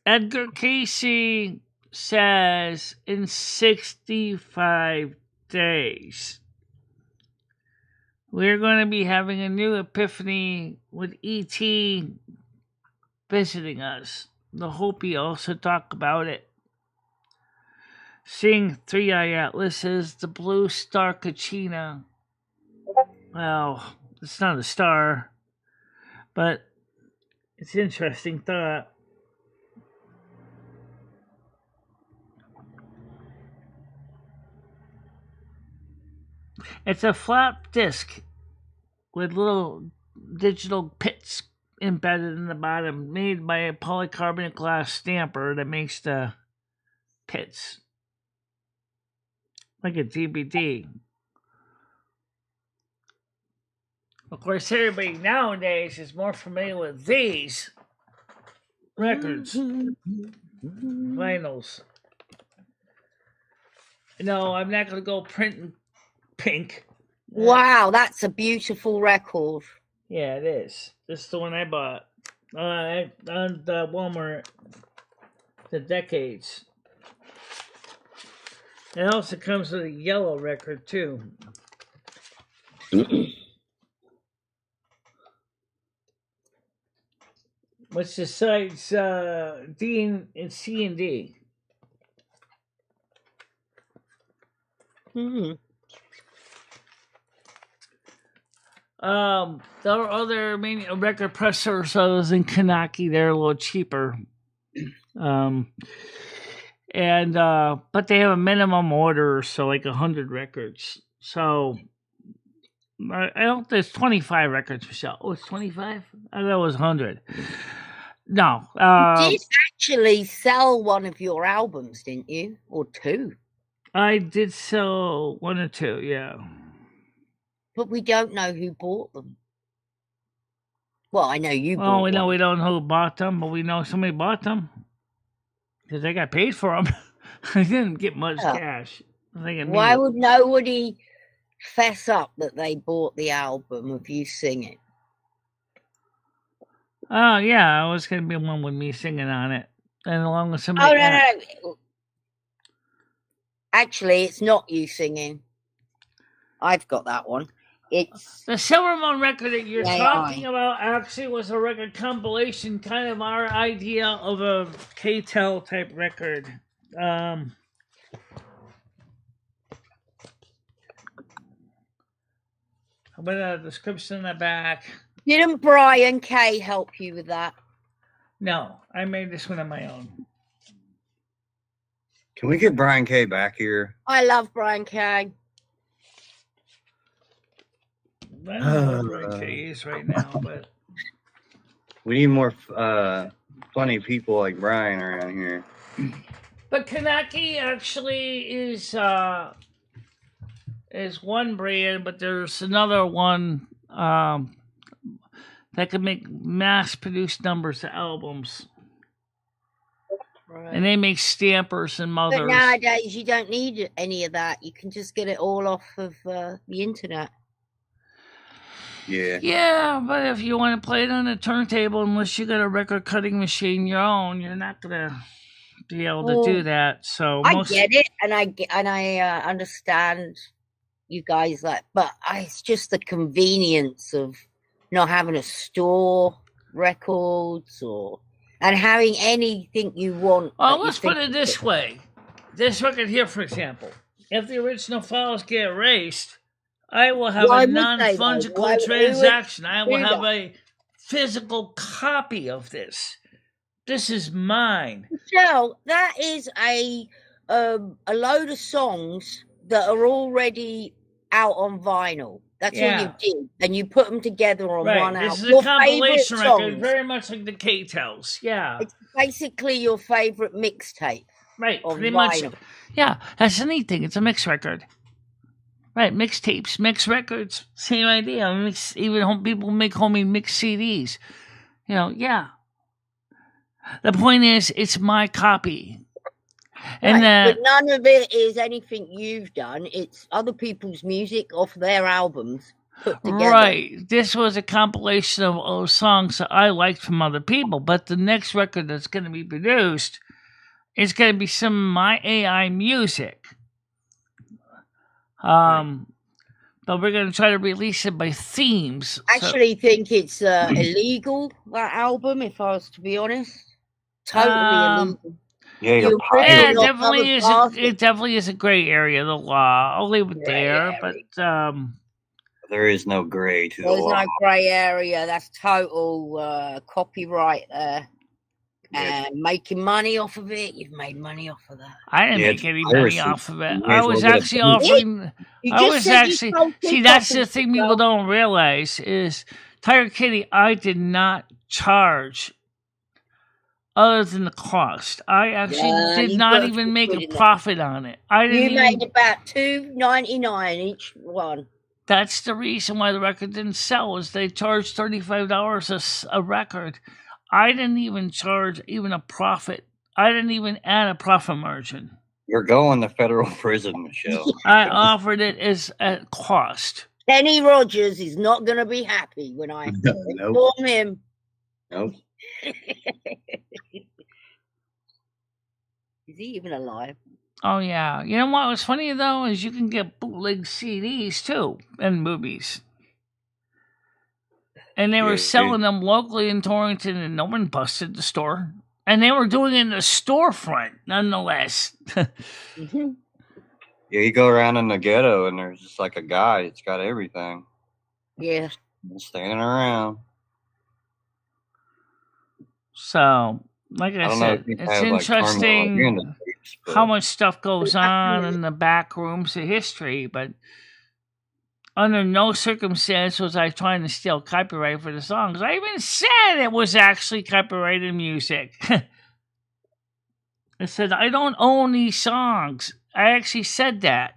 Edgar Casey says in 65 days we're going to be having a new epiphany with ET visiting us. The Hopi also talk about it. Seeing three-eye atlases, the blue star Kachina. Well, it's not a star, but it's an interesting thought. It's a flat disc with little digital pits embedded in the bottom, made by a polycarbonate glass stamper that makes the pits like a DVD. Of course, everybody nowadays is more familiar with these records, vinyls. No, I'm not going to go print pink. Wow, that's a beautiful record. Yeah, it is. This is the one I bought on the Walmart. The Decades. It also comes with a yellow record too. Which decides D and C and D. Mm-hmm. There are other record pressers in Kanaki. They're a little cheaper. And but they have a minimum order, so like 100 records. So I don't. There's 25 records, Michelle. Oh, it's 25. I thought it was 100. No. You did actually sell one of your albums, didn't you? Or two? I did sell one or two, yeah. But we don't know who bought them. Well, I know you bought Well, we know one. we don't know who bought them, but we know somebody bought them. Because they got paid for them. I didn't get much cash. Why would nobody fess up that they bought the album of you singing? Oh, yeah, I was going to be one with me singing on it. And along with somebody. Oh, no. Actually, it's not you singing. I've got that one. It's the Silvermone record that you're talking about actually was a record compilation, kind of our idea of a K-Tel type record. I'm going to have a description in the back. Didn't Brian K help you with that? No, I made this one on my own. Can we get Brian K back here? I love Brian K. I don't know where Brian K is right now, but we need more funny people like Brian around here. But Kanaki actually is one brand, but there's another one that can make mass-produced numbers of albums. Right. And they make stampers and mothers. But nowadays, you don't need any of that. You can just get it all off of the internet. Yeah. Yeah, but if you want to play it on a turntable, unless you got a record cutting machine your own, you're not gonna be able to do that. So I get it, and I understand you guys but it's just the convenience of not having to store records and having anything you want. Well, let's put it this way: this record here, for example, if the original files get erased, I will have a non-fungible transaction. I will have a physical copy of this. This is mine. Michelle, that is a load of songs that are already out on vinyl. That's all you did, and you put them together on one album. This is a compilation record, very much like the K-Tels. Yeah, it's basically your favorite mixtape. Right, pretty much. Yeah, that's the neat thing. It's a mix record. Right, mixtapes, mix records, same idea. Even people make homemade mix CDs. You know, yeah. The point is, it's my copy. And Right, but none of it is anything you've done. It's other people's music off their albums put together. right, this was a compilation of songs that I liked from other people. But the next record that's going to be produced is going to be some of my AI music. But we're going to try to release it by themes. I actually think it's illegal, that album, if I was to be honest. Totally illegal. Yeah, You're Yeah, breaking it definitely is a gray area of the law. I'll leave it there. But there is no gray to the there's law. no grey area. That's total copyright there. And making money off of it, you've made money off of that. I didn't make any money off of it. I was actually offering. See, that's the thing people don't realize is Tiger Kitty. I did not charge other than the cost. I actually did not even make a profit on it. You made about $2.99 each one. That's the reason why the record didn't sell. Is they charged $35 a record. I didn't even charge even a profit. I didn't even add a profit margin. You're going to federal prison, Michelle. I offered it as at cost. Kenny Rogers is not going to be happy when I inform him. Nope. Is he even alive? Oh, yeah. You know what was funny, though, is you can get bootleg CDs, too, in movies. And they were selling them locally in Torrington, and no one busted the store. And they were doing it in the storefront, nonetheless. Yeah, you go around in the ghetto, and there's just like a guy. It's got everything. Yeah. Just standing around. So, like I said, it's interesting how much stuff goes on in the back rooms of history, but under no circumstance was I trying to steal copyright for the songs. I even said it was actually copyrighted music. I said, I don't own these songs. I actually said that.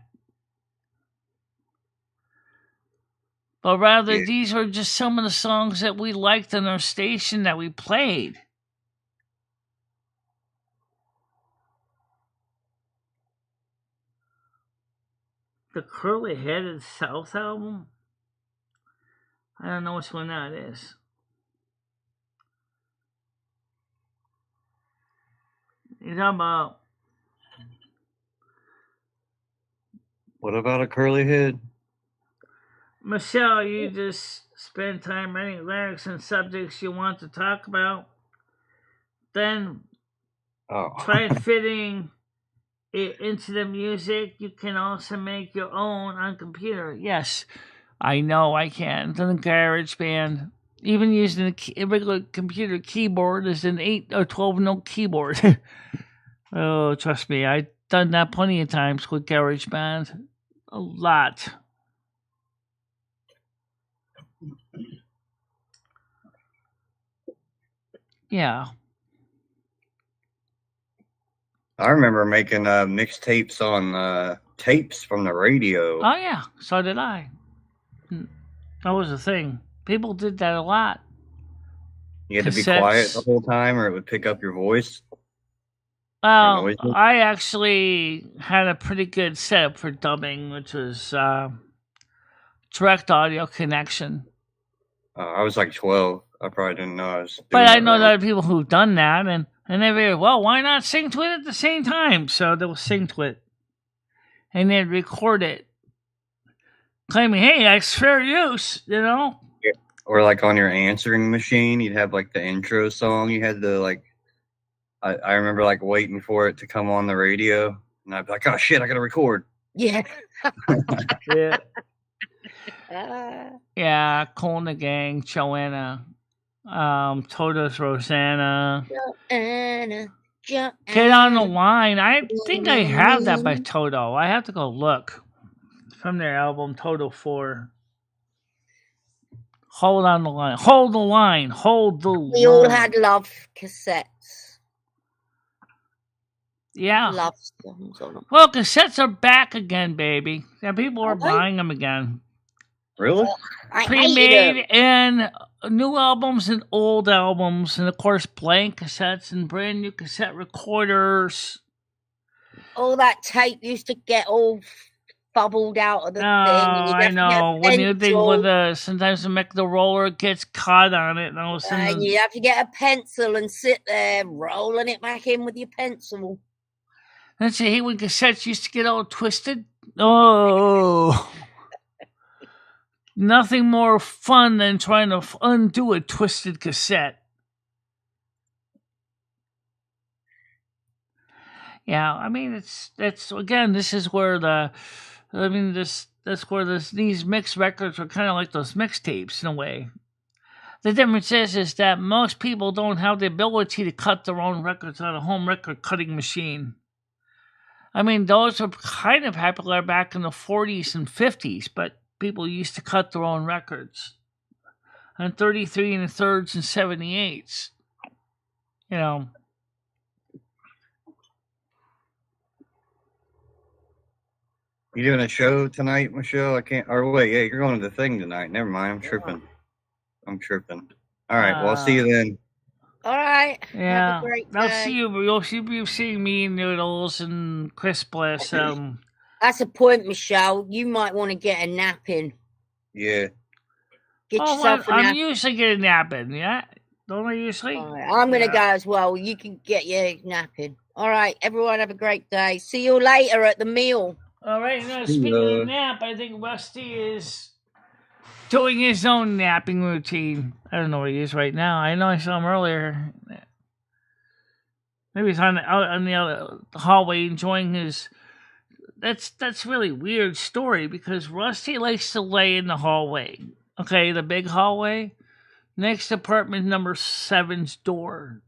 But rather, these were just some of the songs that we liked on our station that we played. The Curly Headed South album? I don't know which one that is. You talking about? What about a curly head? Michelle, you just spend time writing lyrics and subjects you want to talk about. Then try fitting it into the music. You can also make your own on computer. Yes, I know I can. It's in GarageBand. Even using a regular computer keyboard is an 8 or 12 note keyboard. Oh, trust me, I've done that plenty of times with GarageBand. A lot. Yeah. I remember making mixtapes on tapes from the radio. Oh, yeah. So did I. That was a thing. People did that a lot. You had to be quiet the whole time or it would pick up your voice? Well, I actually had a pretty good setup for dubbing, which was direct audio connection. I was like 12. I probably didn't know I was doing But I know wrong. there are people who've done that, and they figured, well, why not sing to it at the same time? So they'll sing to it. And they'd record it, claiming, hey, that's fair use, you know? Yeah. Or like on your answering machine, you'd have like the intro song. You had to like, I remember like waiting for it to come on the radio. And I'd be like, oh shit, I gotta record. Yeah. Yeah. Yeah, Cole and the Gang, Joanna, Toto's Rosanna. Joanna. Get on the Line. I think I have that by Toto. I have to go look. From their album Toto 4. Hold on the line. Hold the line. Hold the line. We all had love cassettes. Yeah. Love songs on them. Well, cassettes are back again, baby. Yeah, people are buying them again. Really? I Pre-made and new albums and old albums, and of course blank cassettes and brand new cassette recorders. All that tape used to get all bubbled out of the Oh, thing. I know. When you think sometimes the roller gets caught on it, and all of a sudden, and you have to get a pencil and sit there rolling it back in with your pencil. Don't you hate when cassettes used to get all twisted? Oh. Nothing more fun than trying to undo a twisted cassette. Yeah, I mean that's again. This is where these mixed records are kind of like those mixtapes in a way. The difference is that most people don't have the ability to cut their own records on a home record cutting machine. I mean, those were kind of popular back in the 40s and 50s, but people used to cut their own records on 33 and thirds and 78s. You know. You doing a show tonight, Michelle? I can't. Or wait, yeah, you're going to the thing tonight. Never mind. I'm tripping. All right. Well, I'll see you then. All right. Yeah. Have a great day. I'll see you. You'll be seeing me and Noodles and Chris Bliss. That's a point, Michelle. You might want to get a nap in. Yeah. Get yourself a nap. I'm usually getting a nap in. Yeah. Don't I usually? Right, I'm going to go as well. You can get your nap in. All right. Everyone have a great day. See you later at the meal. All right, now speaking of nap, I think Rusty is doing his own napping routine. I don't know where he is right now. I know I saw him earlier. Maybe he's out on the other hallway enjoying his. That's really weird story because Rusty likes to lay in the hallway. Okay, the big hallway next to apartment number 7's door.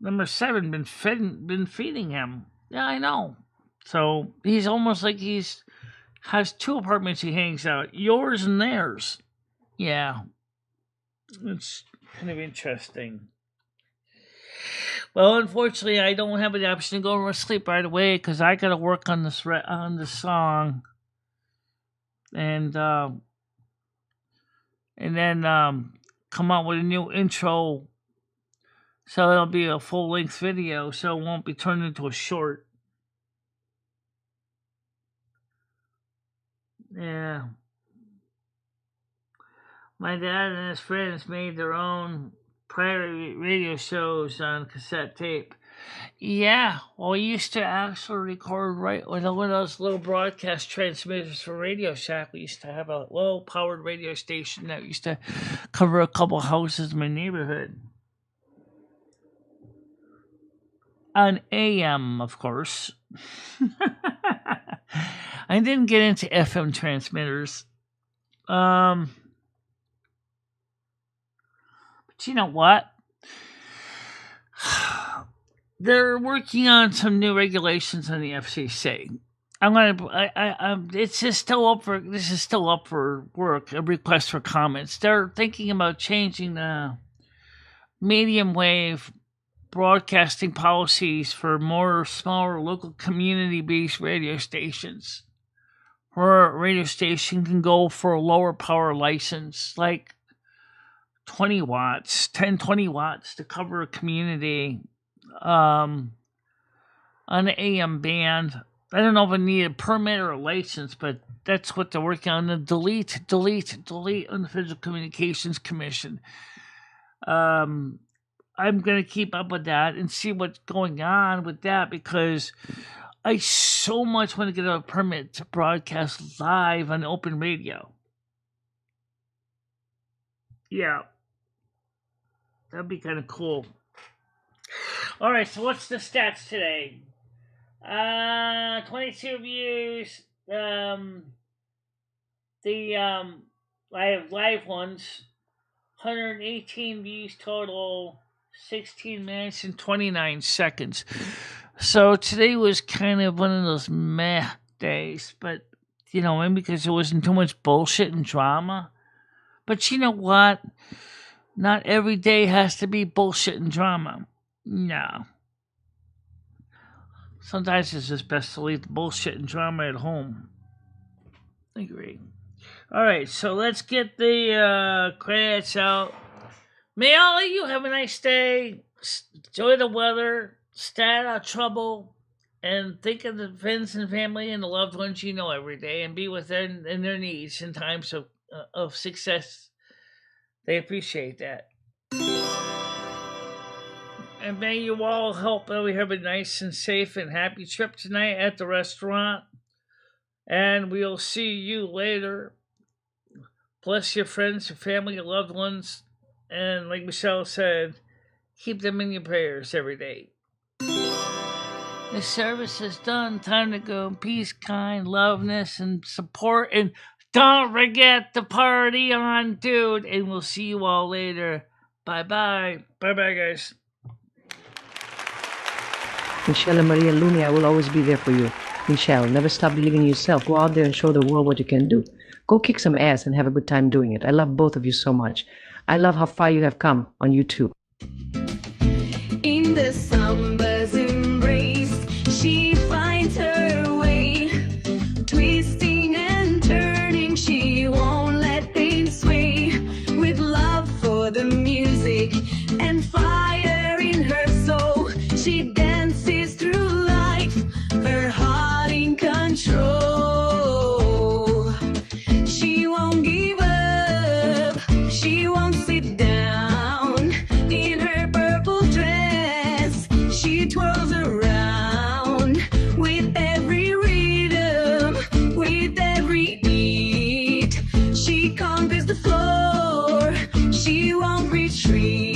Number 7 been feeding him. Yeah, I know. So he's almost like has 2 apartments he hangs out, yours and theirs. Yeah, it's kind of interesting. Well, unfortunately, I don't have the option to go to sleep right away because I got to work on this song, and then come out with a new intro. So it'll be a full length video, so it won't be turned into a short. Yeah. My dad and his friends made their own private radio shows on cassette tape. Yeah, well, we used to actually record right with one of those little broadcast transmitters for Radio Shack. We used to have a low-powered radio station that used to cover a couple houses in my neighborhood. On AM, of course. I didn't get into FM transmitters. But you know what? They're working on some new regulations on the FCC. This is still up for work, a request for comments. They're thinking about changing the medium wave broadcasting policies for more smaller local community-based radio stations, where a radio station can go for a lower power license, like 20 watts to cover a community on the AM band. I don't know if I need a permit or a license, but that's what they're working on. The delete on the Federal Communications Commission. I'm going to keep up with that and see what's going on with that because I so much want to get a permit to broadcast live on open radio. Yeah. That'd be kind of cool. All right, so what's the stats today? 22 views. I have live ones. 118 views total. 16 minutes and 29 seconds. So today was kind of one of those meh days, but maybe because there wasn't too much bullshit and drama. But you know what? Not every day has to be bullshit and drama. No. Sometimes it's just best to leave the bullshit and drama at home. I agree. All right, so let's get the credits out. May all of you have a nice day. Enjoy the weather. Stay out of trouble. And think of the friends and family and the loved ones you know every day, and be with them in their needs in times of success. They appreciate that. And may you all hope that we have a nice and safe and happy trip tonight at the restaurant. And we'll see you later. Bless your friends, your family, your loved ones. And like Michelle said, keep them in your prayers every day. The service is done. Time to go. Peace, kind, loveness, and support. And don't forget the party on, dude. And we'll see you all later. Bye-bye. Bye-bye, guys. MicheleMarieDalene, I will always be there for you. Michelle, never stop believing in yourself. Go out there and show the world what you can do. Go kick some ass and have a good time doing it. I love both of you so much. I love how far you have come on YouTube. In the summer's embrace, she finds her way, twisting and turning, she won't let things sway. With love for the music and fire in her soul, she dances through life, her heart in control. She won't give up, she won't sit down. In her purple dress, she twirls around. With every rhythm, with every beat, she conquers the floor, she won't retreat.